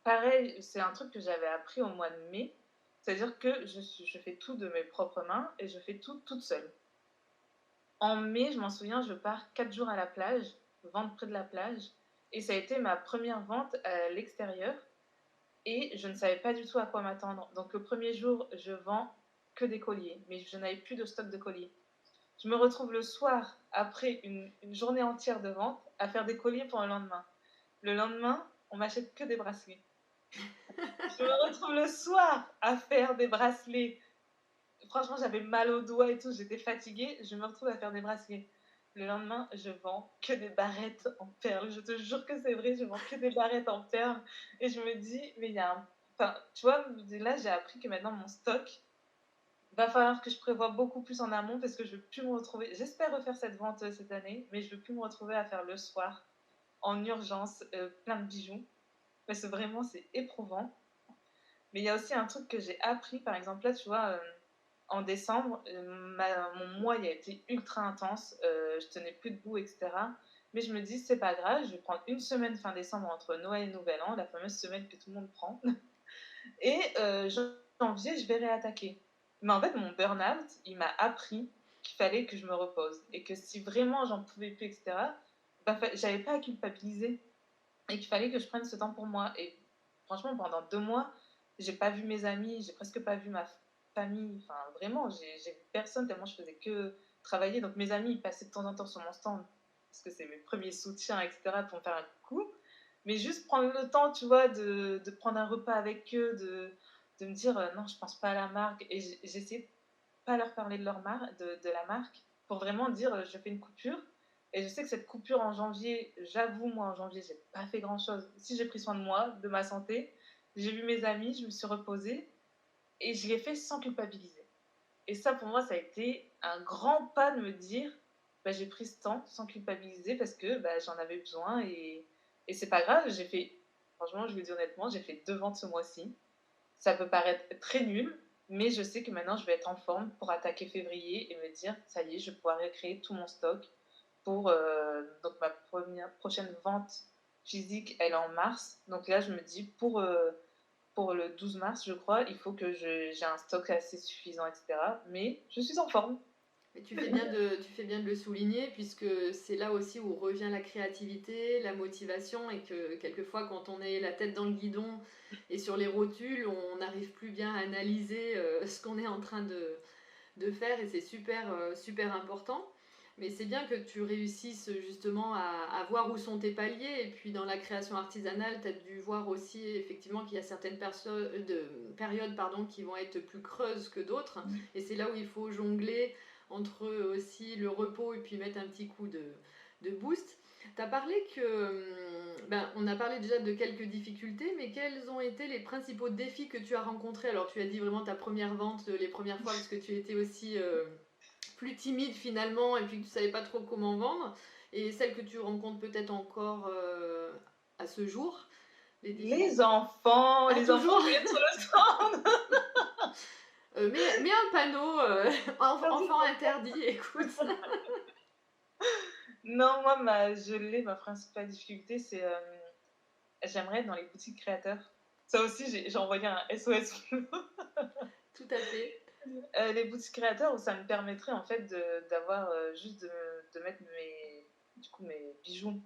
pareil, c'est un truc que j'avais appris au mois de mai. C'est-à-dire que je fais tout de mes propres mains et je fais tout toute seule. En mai, je m'en souviens, je pars 4 jours à la plage, vendre près de la plage. Et ça a été ma première vente à l'extérieur. Et je ne savais pas du tout à quoi m'attendre. Donc le premier jour, je vends que des colliers, mais je n'avais plus de stock de colliers. Je me retrouve le soir, après une journée entière de vente, à faire des colliers pour le lendemain. Le lendemain, on m'achète que des bracelets. Je me retrouve le soir à faire des bracelets. Franchement, j'avais mal aux doigts et tout, j'étais fatiguée. Je me retrouve à faire des bracelets. Le lendemain, je vends que des barrettes en perles. Je te jure que c'est vrai, je vends que des barrettes en perles. Et je me dis, mais il y a un. Enfin, tu vois, là, j'ai appris que maintenant, mon stock, va falloir que je prévoie beaucoup plus en amont parce que je ne veux plus me retrouver. J'espère refaire cette vente cette année, mais je ne veux plus me retrouver à faire le soir, en urgence, plein de bijoux. Parce que vraiment, c'est éprouvant. Mais il y a aussi un truc que j'ai appris, par exemple, là, tu vois, en décembre, mon mois il a été ultra intense, je tenais plus debout, etc. Mais je me dis, c'est pas grave, je vais prendre une semaine fin décembre entre Noël et Nouvel An, la fameuse semaine que tout le monde prend. Et janvier, je vais réattaquer. Mais en fait, mon burn-out, il m'a appris qu'il fallait que je me repose. Et que si vraiment j'en pouvais plus, etc., bah, j'avais pas à culpabiliser. Et qu'il fallait que je prenne ce temps pour moi. Et franchement, pendant 2 mois, j'ai pas vu mes amis, j'ai presque pas vu ma famille. Enfin, vraiment, j'ai vu personne tellement je faisais que travailler. Donc mes amis, ils passaient de temps en temps sur mon stand parce que c'est mes premiers soutiens, etc., pour me faire un coucou. Mais juste prendre le temps, tu vois, de prendre un repas avec eux, de me dire non, je pense pas à la marque. Et j'essayais de pas leur parler de leur marque, de la marque, pour vraiment dire je fais une coupure. Et je sais que cette coupure en janvier, j'avoue, moi, en janvier, j'ai pas fait grand-chose. Si j'ai pris soin de moi, de ma santé, j'ai vu mes amis, je me suis reposée et je l'ai fait sans culpabiliser. Et ça, pour moi, ça a été un grand pas de me dire, bah, j'ai pris ce temps sans culpabiliser parce que bah, j'en avais besoin et c'est pas grave. J'ai fait, franchement, je vous dis honnêtement, j'ai fait 2 ventes ce mois-ci. Ça peut paraître très nul, mais je sais que maintenant, je vais être en forme pour attaquer février et me dire, ça y est, je vais pouvoir recréer tout mon stock pour donc ma prochaine vente physique, elle est en mars. Donc là, je me dis, pour le 12 mars, je crois, il faut que j'ai un stock assez suffisant, etc. Mais je suis en forme. Mais tu fais bien de le souligner, puisque c'est là aussi où revient la créativité, la motivation, et que quelquefois, quand on est la tête dans le guidon et sur les rotules, on n'arrive plus bien à analyser ce qu'on est en train de faire, et c'est super, super important. Mais c'est bien que tu réussisses justement à voir où sont tes paliers. Et puis dans la création artisanale, tu as dû voir aussi effectivement qu'il y a certaines périodes pardon, qui vont être plus creuses que d'autres. Et c'est là où il faut jongler entre aussi le repos et puis mettre un petit coup de boost. Tu as parlé ben, on a parlé déjà de quelques difficultés, mais quels ont été les principaux défis que tu as rencontrés? Alors tu as dit vraiment ta première vente, les premières fois, parce que tu étais aussi plus timide finalement, et puis que tu savais pas trop comment vendre, et celles que tu rencontres peut-être encore à ce jour, les difficultés. Ah, Les enfants toujours. viennent sur le stand. Mets un panneau, enfant interdit, écoute. Non, moi, ma principale difficulté, c'est j'aimerais être dans les boutiques créateurs. Ça aussi, j'ai envoyé un SOS. Tout à fait. Les boutiques créateurs où ça me permettrait en fait d'avoir juste de mettre du coup, mes bijoux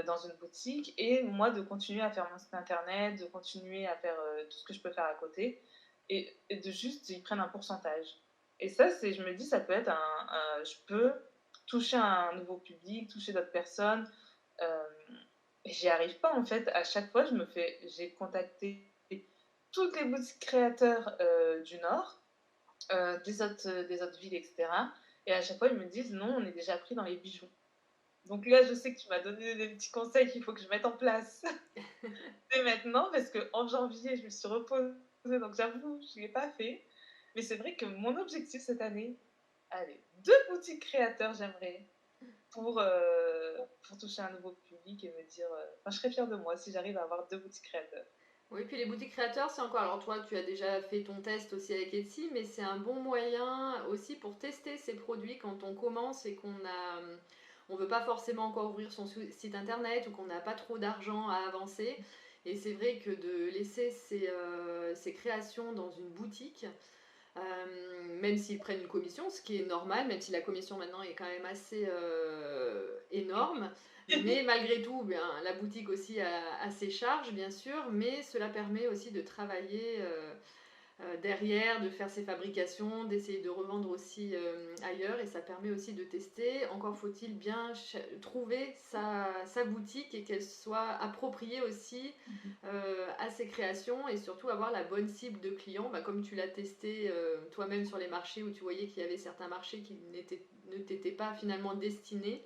dans une boutique et moi de continuer à faire mon site internet, de continuer à faire tout ce que je peux faire à côté et de juste, ils prennent un pourcentage. Et ça, je me dis, ça peut être je peux toucher un nouveau public, toucher d'autres personnes. euh, et j'y arrive pas en fait. À chaque fois, j'ai contacté toutes les boutiques créateurs du Nord des autres villes, etc. Et à chaque fois, ils me disent non, on est déjà pris dans les bijoux. Donc là, je sais que tu m'as donné des petits conseils qu'il faut que je mette en place dès maintenant, parce qu'en janvier, je me suis reposée, donc j'avoue, je ne l'ai pas fait. Mais c'est vrai que mon objectif cette année, allez, 2 boutiques créateurs, j'aimerais, pour toucher un nouveau public et me dire... Enfin, je serais fière de moi si j'arrive à avoir 2 boutiques créateurs. Oui, puis les boutiques créateurs, c'est encore. Alors, toi, tu as déjà fait ton test aussi avec Etsy, mais c'est un bon moyen aussi pour tester ces produits quand on commence et on veut pas forcément encore ouvrir son site internet ou qu'on n'a pas trop d'argent à avancer. Et c'est vrai que de laisser ces créations dans une boutique, même s'ils prennent une commission, ce qui est normal, même si la commission maintenant est quand même assez énorme. Mais malgré tout, bien, la boutique aussi a ses charges, bien sûr, mais cela permet aussi de travailler derrière, de faire ses fabrications, d'essayer de revendre aussi ailleurs, et ça permet aussi de tester. Encore faut-il bien trouver sa boutique et qu'elle soit appropriée aussi à ses créations, et surtout avoir la bonne cible de clients, bah, comme tu l'as testé toi-même sur les marchés où tu voyais qu'il y avait certains marchés qui ne t'étaient pas finalement destinés.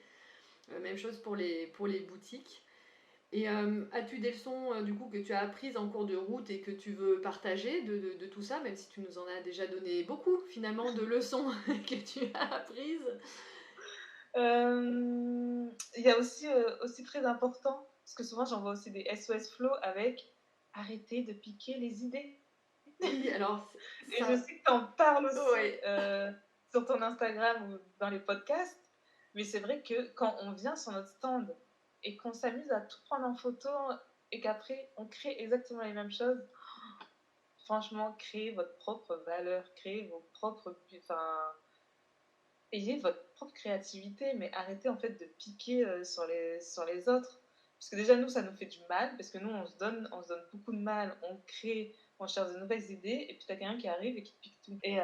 Même chose pour les boutiques. Et as-tu des leçons du coup que tu as apprises en cours de route et que tu veux partager de tout ça, même si tu nous en as déjà donné beaucoup finalement de leçons que tu as apprises? Il y a aussi très important, parce que souvent j'envoie aussi des SOS flow avec arrêtez de piquer les idées. Oui, alors Et je ça, sais que tu en parles aussi ouais. sur ton Instagram ou dans les podcasts, mais c'est vrai que quand on vient sur notre stand et qu'on s'amuse à tout prendre en photo et qu'après on crée exactement les mêmes choses, franchement, créez votre propre valeur, créez vos propres... Enfin, ayez votre propre créativité, mais arrêtez en fait de piquer sur les autres. Parce que déjà, nous, ça nous fait du mal, parce que nous, on se donne beaucoup de mal, on crée, on cherche de nouvelles idées, et puis t'as quelqu'un qui arrive et qui te pique tout. Et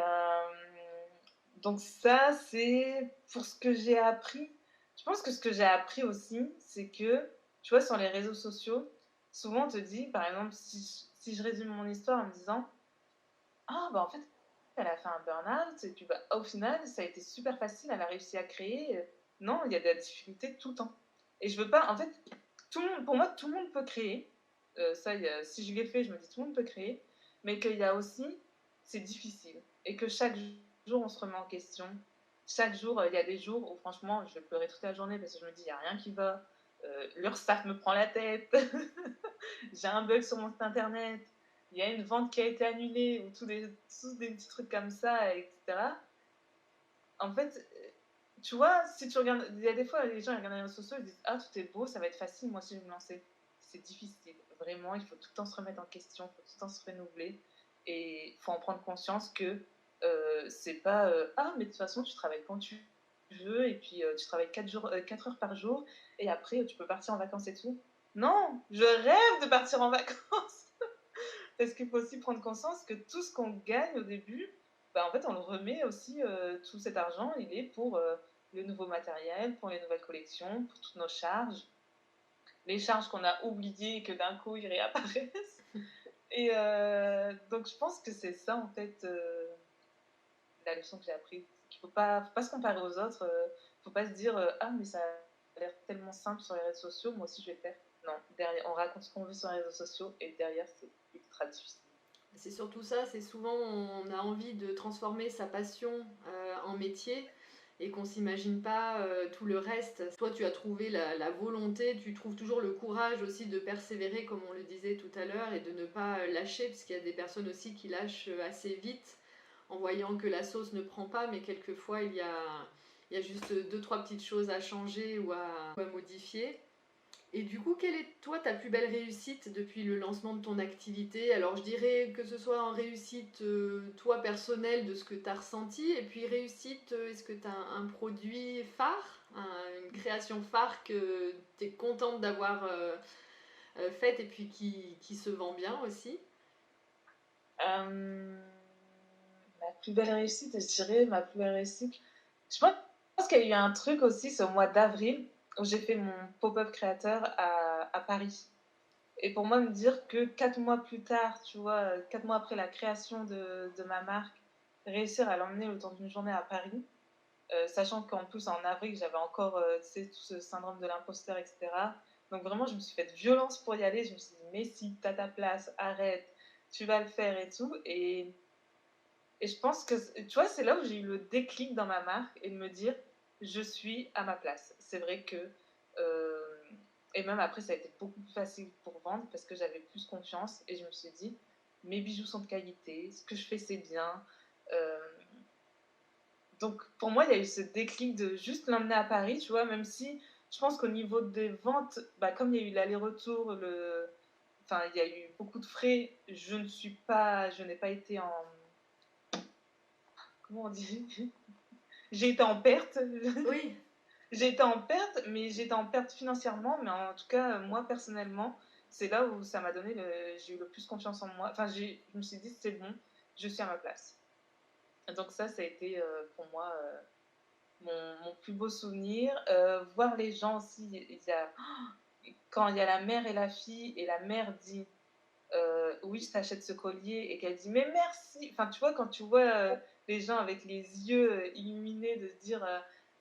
donc ça, c'est pour ce que j'ai appris. Je pense que ce que j'ai appris aussi, c'est que, tu vois, sur les réseaux sociaux, souvent on te dit, par exemple, si je résume mon histoire en me disant, ah, bah en fait, elle a fait un burn-out, et puis bah, au final, ça a été super facile, elle a réussi à créer. Non, il y a de la difficulté tout le temps. Et je veux pas, en fait, pour moi, tout le monde peut créer. Ça, si je l'ai fait, je me dis tout le monde peut créer. Mais qu'il y a aussi, c'est difficile. Et que chaque jour, on se remet en question. Chaque jour, il y a des jours où, franchement, je vais pleurer toute la journée parce que je me dis, il n'y a rien qui va. L'URSSAF me prend la tête. J'ai un bug sur mon site internet. Il y a une vente qui a été annulée, ou tous des petits trucs comme ça, etc. En fait, tu vois, si tu regardes, il y a des fois, les gens ils regardent les réseaux sociaux, ils disent ah, tout est beau, ça va être facile, moi aussi je vais me lancer. C'est difficile, vraiment, il faut tout le temps se remettre en question, il faut tout le temps se renouveler, et il faut en prendre conscience que c'est pas ah, mais de toute façon, tu travailles quand tu veux, et puis tu travailles 4 heures par jour, et après tu peux partir en vacances et tout. Non, je rêve de partir en vacances. Parce qu'il faut aussi prendre conscience que tout ce qu'on gagne au début, bah, en fait, on le remet aussi, tout cet argent, il est pour le nouveau matériel, pour les nouvelles collections, pour toutes nos charges, les charges qu'on a oubliées et que d'un coup, ils réapparaissent. Et donc, je pense que c'est ça, en fait, la leçon que j'ai apprise. Qu'il faut pas se comparer aux autres, faut pas se dire ah, mais ça a l'air tellement simple sur les réseaux sociaux, moi aussi je vais le faire. Non, derrière, on raconte ce qu'on veut sur les réseaux sociaux et derrière, c'est ultra difficile. C'est surtout ça, c'est souvent on a envie de transformer sa passion en métier et qu'on s'imagine pas tout le reste. Toi, tu as trouvé la volonté, tu trouves toujours le courage aussi de persévérer, comme on le disait tout à l'heure, et de ne pas lâcher, parce qu'il y a des personnes aussi qui lâchent assez vite en voyant que la sauce ne prend pas, mais quelquefois il y a juste deux, trois petites choses à changer ou à modifier. Et du coup, quelle est toi ta plus belle réussite depuis le lancement de ton activité? Alors je dirais que ce soit en réussite toi personnelle de ce que tu as ressenti, et puis réussite, est-ce que tu as un produit phare, une création phare que tu es contente d'avoir faite et puis qui se vend bien aussi? Ma plus belle réussite, je dirais ma plus belle réussite. Je pense qu'il y a eu un truc aussi, c'est au mois d'avril, où j'ai fait mon pop-up créateur à Paris. Et pour moi, me dire que 4 mois plus tard, tu vois, 4 mois après la création de ma marque, réussir à l'emmener le temps d'une journée à Paris, sachant qu'en plus en avril, j'avais encore tu sais, tout ce syndrome de l'imposteur, etc. Donc vraiment, je me suis fait violence pour y aller. Je me suis dit, mais si, t'as ta place, arrête, tu vas le faire et tout. Et je pense que, tu vois, c'est là où j'ai eu le déclic dans ma marque et de me dire, je suis à ma place. C'est vrai que, euh, et même après, ça a été beaucoup plus facile pour vendre parce que j'avais plus confiance et je me suis dit, mes bijoux sont de qualité, ce que je fais, c'est bien. Euh, donc, pour moi, il y a eu ce déclic de juste l'emmener à Paris, tu vois, même si je pense qu'au niveau des ventes, bah, comme il y a eu l'aller-retour, enfin, il y a eu beaucoup de frais, je n'ai pas été en, comment on dit, j'ai été en perte. Oui. J'ai été en perte, mais j'ai été en perte financièrement, mais en tout cas, moi personnellement, c'est là où ça m'a donné j'ai eu le plus confiance en moi. Enfin, je me suis dit, c'est bon, je suis à ma place. Donc ça a été pour moi mon plus beau souvenir. Voir les gens aussi, quand il y a la mère et la fille, et la mère dit, oui, je t'achète ce collier, et qu'elle dit, mais merci. Enfin, tu vois, quand tu vois les gens avec les yeux illuminés de se dire,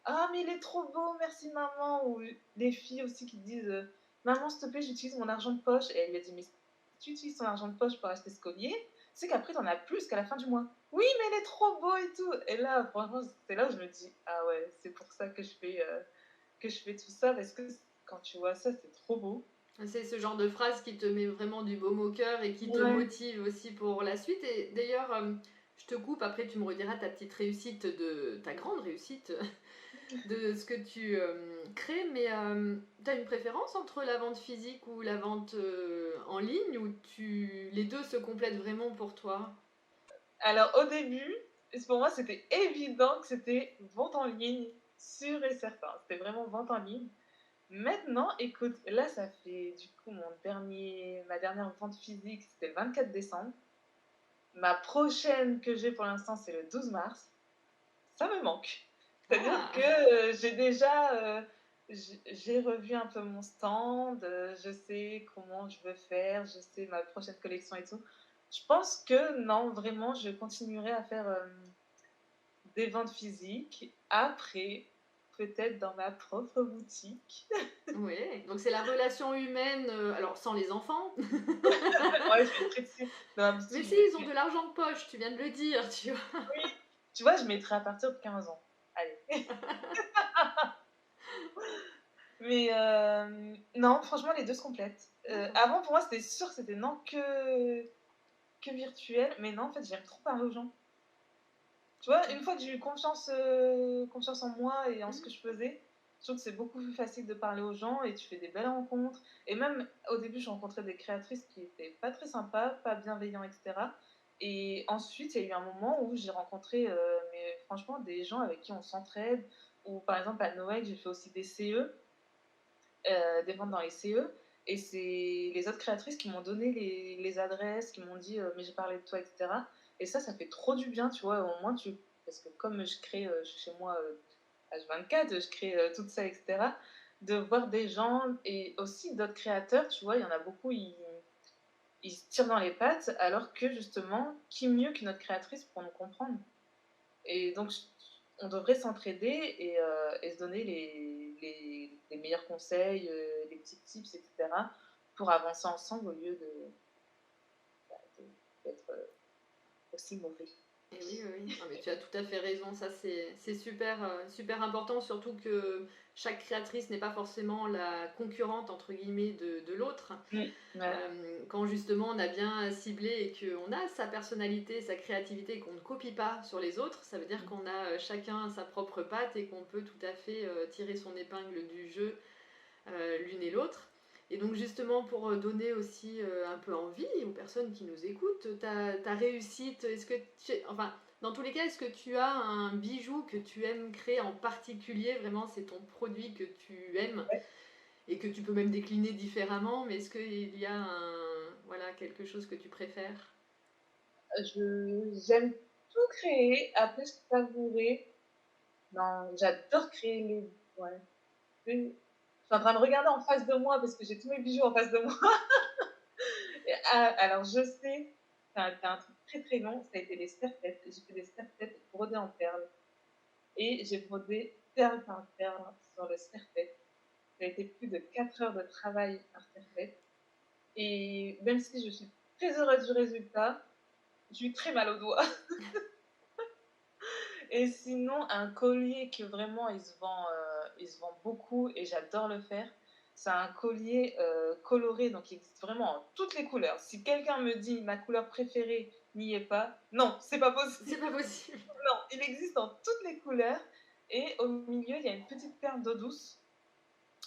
ah, mais il est trop beau, merci maman. Ou les filles aussi qui disent, maman, s'il te plaît, j'utilise mon argent de poche. Et elle lui a dit, mais si tu utilises ton argent de poche pour acheter ce collier, c'est qu'après, t'en as plus qu'à la fin du mois. Oui, mais il est trop beau et tout. Et là, franchement, c'est là où je me dis, ah ouais, c'est pour ça que je fais tout ça, parce que quand tu vois ça, c'est trop beau. C'est ce genre de phrase qui te met vraiment du baume au cœur et qui te Ouais. motive aussi pour la suite. Et d'ailleurs, je te coupe, après tu me rediras ta petite réussite, ta grande réussite de ce que tu crées, mais tu as une préférence entre la vente physique ou la vente en ligne, ou les deux se complètent vraiment pour toi? Alors au début, pour moi c'était évident que c'était vente en ligne, sûr et certain. C'était vraiment vente en ligne. Maintenant, écoute, là ça fait du coup ma dernière vente physique, c'était le 24 décembre. Ma prochaine que j'ai pour l'instant, c'est le 12 mars. Ça me manque. C'est-à-dire que Ah, j'ai revu un peu mon stand, je sais comment je veux faire, je sais ma prochaine collection et tout. Je pense que non, vraiment, je continuerai à faire des ventes physiques. Après, peut-être dans ma propre boutique. Ouais, donc c'est la relation humaine, alors sans les enfants, Ouais, je mettrais dans ma mais boutique, si, je ils ont mettrais de l'argent de poche, tu viens de le dire, tu vois? oui, tu vois, je mettrais à partir de 15 ans. Allez. Mais non, franchement, les 2 se complètent. D'accord. Avant, pour moi, c'était sûr que c'était non que virtuel, mais non, en fait, j'aime trop parler aux gens. Tu vois, une fois que j'ai eu confiance en moi et en ce Mmh. que je faisais, je trouve que c'est beaucoup plus facile de parler aux gens et tu fais des belles rencontres. Et même au début, je rencontrais des créatrices qui étaient pas très sympas, pas bienveillants, etc. Et ensuite, il y a eu un moment où j'ai rencontré, mais franchement, des gens avec qui on s'entraide. Ou par exemple, à Noël, j'ai fait aussi des CE, des ventes dans les CE. Et c'est les autres créatrices qui m'ont donné les adresses, qui m'ont dit mais j'ai parlé de toi, etc. Et ça fait trop du bien, tu vois. Au moins, parce que comme je crée chez moi H24, je crée tout ça, etc. De voir des gens et aussi d'autres créateurs, tu vois, il y en a beaucoup, ils se tirent dans les pattes, alors que justement, qui mieux qu'une autre créatrice pour nous comprendre. Et donc, on devrait s'entraider et se donner les meilleurs conseils, les petits tips, etc., pour avancer ensemble au lieu d'être aussi mauvais. Et oui, oui, oui. Non, mais tu as tout à fait raison. Ça, c'est super, super important, surtout que chaque créatrice n'est pas forcément la concurrente, entre guillemets, de l'autre. Ouais. Quand justement on a bien ciblé et qu'on a sa personnalité, sa créativité et qu'on ne copie pas sur les autres, ça veut dire qu'on a chacun sa propre patte et qu'on peut tout à fait tirer son épingle du jeu l'une et l'autre. Et donc justement pour donner aussi un peu envie aux personnes qui nous écoutent, ta réussite, est-ce que enfin dans tous les cas, est-ce que tu as un bijou que tu aimes créer en particulier, vraiment c'est ton produit que tu aimes et que tu peux même décliner différemment, mais est-ce qu'il y a voilà, quelque chose que tu préfères? J'aime tout créer. Après, je t'avouerai, non, j'adore créer les. Ouais. Je suis en train de regarder en face de moi parce que j'ai tous mes bijoux en face de moi. Alors, je sais, t'as un truc très très long, ça a été les serre-têtes. J'ai fait des serre-têtes brodées en perles. Et j'ai brodé perle par perle sur le serre-tête. Ça a été plus de 4 heures de travail par serre-tête. Et même si je suis très heureuse du résultat, j'ai eu très mal aux doigts. Et sinon, un collier que vraiment il se vend beaucoup et j'adore le faire. C'est un collier coloré, donc il existe vraiment en toutes les couleurs. Si quelqu'un me dit ma couleur préférée n'y est pas, non, c'est pas C'est possible. pas possible. Non, il existe en toutes les couleurs. Et au milieu, il y a une petite perle d'eau douce,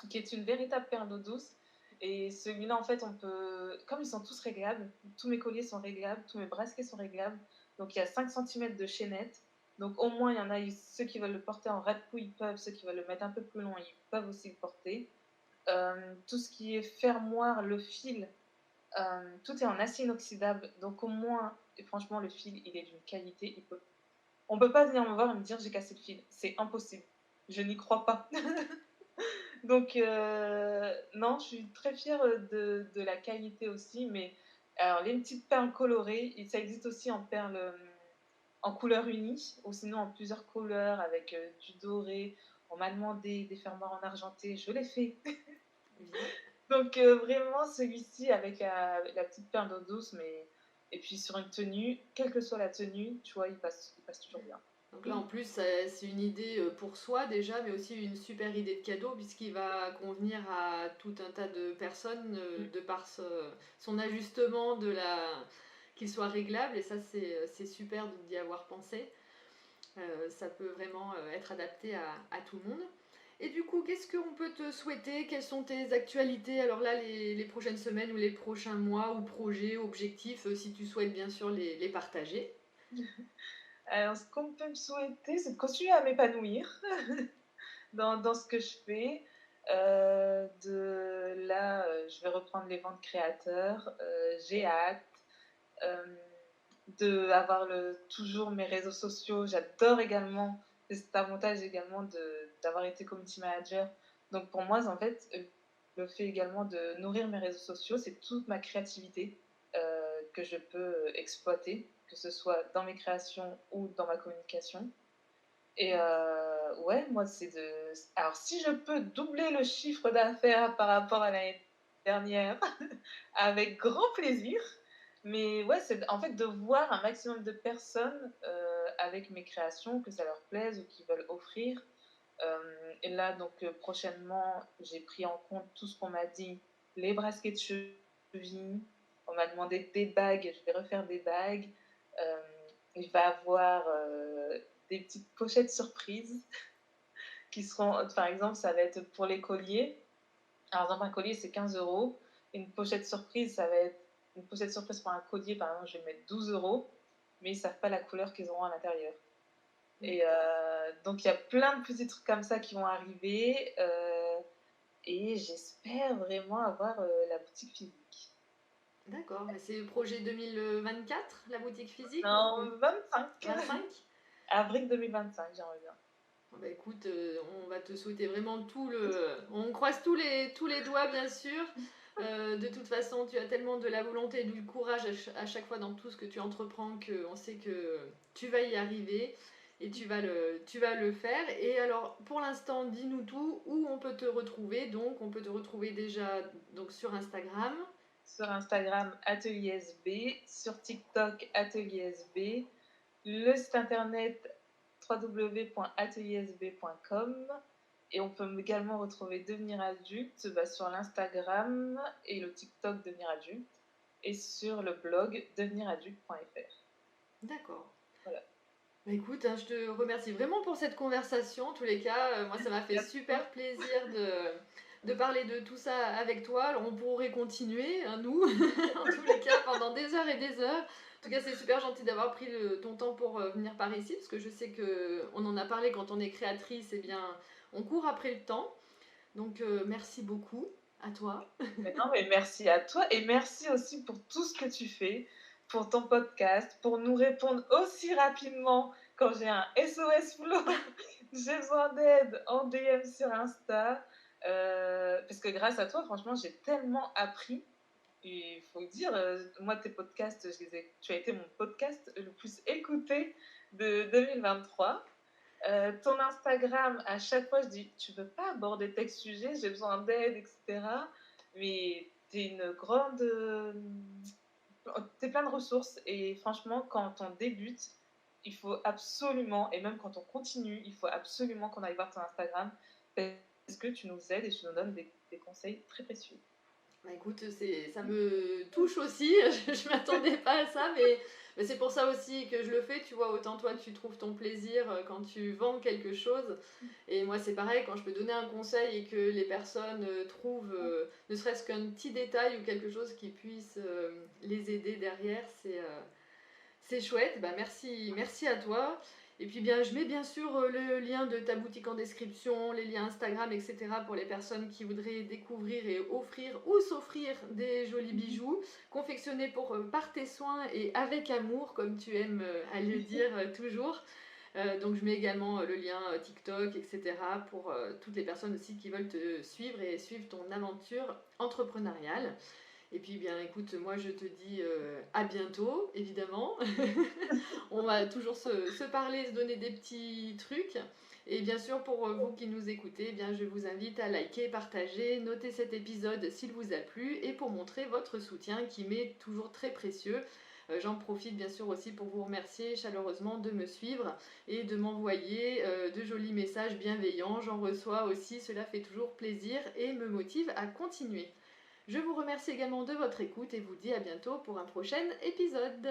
qui est une véritable perle d'eau douce. Et celui-là, en fait, on peut. Comme ils sont tous réglables, tous mes colliers sont réglables, tous mes bracelets sont réglables. Donc il y a 5 centimètres de chaînette. Donc au moins, il y en a ceux qui veulent le porter en rat de cou, ils peuvent. Ceux qui veulent le mettre un peu plus long, ils peuvent aussi le porter. Tout ce qui est fermoir, le fil, tout est en acier inoxydable. Donc au moins, et franchement, le fil, il est d'une qualité. On peut pas venir me voir et me dire j'ai cassé le fil. C'est impossible. Je n'y crois pas. Donc, non, je suis très fière de la qualité aussi, mais alors les petites perles colorées, ça existe aussi en perles en couleur unie, ou sinon en plusieurs couleurs avec du doré. On m'a demandé des fermoirs en argenté, je l'ai fait. Bien. Donc, vraiment, celui-ci avec la petite perle d'eau douce, mais. Et puis sur une tenue, quelle que soit la tenue, tu vois, il passe toujours bien. Donc là, en plus, c'est une idée pour soi déjà, mais aussi une super idée de cadeau, puisqu'il va convenir à tout un tas de personnes Mm. de par son ajustement qu'il soit réglable. Et ça, c'est super d'y avoir pensé. Ça peut vraiment être adapté à tout le monde. Et du coup, qu'est-ce qu'on peut te souhaiter? Quelles sont tes actualités? Alors là, les prochaines semaines ou les prochains mois ou projets, objectifs, si tu souhaites bien sûr les partager. Alors, ce qu'on peut me souhaiter, c'est de continuer à m'épanouir dans ce que je fais. Je vais reprendre les ventes créateurs. J'ai hâte d'avoir toujours mes réseaux sociaux. J'adore également, c'est cet avantage également d'avoir été community manager. Donc pour moi, en fait, le fait également de nourrir mes réseaux sociaux, c'est toute ma créativité que je peux exploiter, que ce soit dans mes créations ou dans ma communication. Et ouais, moi, c'est de... Alors, si je peux doubler le chiffre d'affaires par rapport à l'année dernière, avec grand plaisir. Mais ouais, c'est en fait de voir un maximum de personnes avec mes créations, que ça leur plaise ou qu'ils veulent offrir. Et là, donc, prochainement, j'ai pris en compte tout ce qu'on m'a dit, les bracelets de cheville. On m'a demandé des bagues, je vais refaire des bagues. Euh, il va avoir des petites pochettes surprises qui seront, par exemple, ça va être pour les colliers. Alors, par exemple, un collier, c'est 15 €. Une pochette surprise, ça va être une pochette surprise pour un collier, par exemple, je vais mettre 12 €, mais ils ne savent pas la couleur qu'ils auront à l'intérieur. Et donc, il y a plein de petits trucs comme ça qui vont arriver. Et j'espère vraiment avoir la boutique physique. D'accord, mais c'est le projet 2024, la boutique physique Non, 25. 25. Avril 2025, j'aimerais bien. Bah écoute, on va te souhaiter vraiment tout le... On croise tous les doigts, bien sûr. De toute façon, tu as tellement de la volonté et du courage à chaque fois dans tout ce que tu entreprends qu'on sait que tu vas y arriver et tu vas le faire. Et alors, pour l'instant, dis-nous tout, où on peut te retrouver. Donc, on peut te retrouver déjà donc, sur Instagram. Sur Instagram, Atelier SB. Sur TikTok, Atelier SB. Le site internet www.ateliersb.com. Et on peut également retrouver Devenir Adulte sur l'Instagram et le TikTok Devenir Adulte. Et sur le blog deveniradulte.fr. D'accord. Voilà. Bah écoute, hein, je te remercie vraiment pour cette conversation. En tous les cas, moi, ça m'a fait super plaisir de parler de tout ça avec toi. Alors, on pourrait continuer, hein, nous, en tous les cas, pendant des heures et des heures. En tout cas, c'est super gentil d'avoir pris ton temps pour venir par ici, parce que je sais qu'on en a parlé quand on est créatrice, et bien, on court après le temps. Donc, merci beaucoup à toi. Mais non, mais merci à toi et merci aussi pour tout ce que tu fais, pour ton podcast, pour nous répondre aussi rapidement quand j'ai un SOS flow, j'ai besoin d'aide en DM sur Insta. Parce que grâce à toi, franchement, j'ai tellement appris. Et il faut le dire, moi, tes podcasts, tu as été mon podcast le plus écouté de 2023. Ton Instagram, à chaque fois, je dis, tu veux pas aborder tel sujet, j'ai besoin d'aide, etc. Mais t'es une grande... t'es plein de ressources. Et franchement, quand on débute, il faut absolument, et même quand on continue, il faut absolument qu'on aille voir ton Instagram parce que tu nous aides et tu nous donnes des conseils très précieux. Bah écoute, ça me touche aussi, je m'attendais pas à ça, mais c'est pour ça aussi que je le fais, tu vois, autant toi tu trouves ton plaisir quand tu vends quelque chose, et moi c'est pareil, quand je peux donner un conseil et que les personnes trouvent ne serait-ce qu'un petit détail ou quelque chose qui puisse les aider derrière, c'est chouette, bah merci à toi. Et puis bien, je mets bien sûr le lien de ta boutique en description, les liens Instagram, etc. pour les personnes qui voudraient découvrir et offrir ou s'offrir des jolis bijoux confectionnés par tes soins et avec amour, comme tu aimes à le dire toujours. Donc je mets également le lien TikTok, etc. pour toutes les personnes aussi qui veulent te suivre et suivre ton aventure entrepreneuriale. Et puis bien écoute, moi je te dis à bientôt, évidemment. On va toujours se parler, se donner des petits trucs. Et bien sûr, pour vous qui nous écoutez, eh bien, je vous invite à liker, partager, noter cet épisode s'il vous a plu et pour montrer votre soutien qui m'est toujours très précieux. J'en profite bien sûr aussi pour vous remercier chaleureusement de me suivre et de m'envoyer de jolis messages bienveillants. J'en reçois aussi, cela fait toujours plaisir et me motive à continuer. Je vous remercie également de votre écoute et vous dis à bientôt pour un prochain épisode.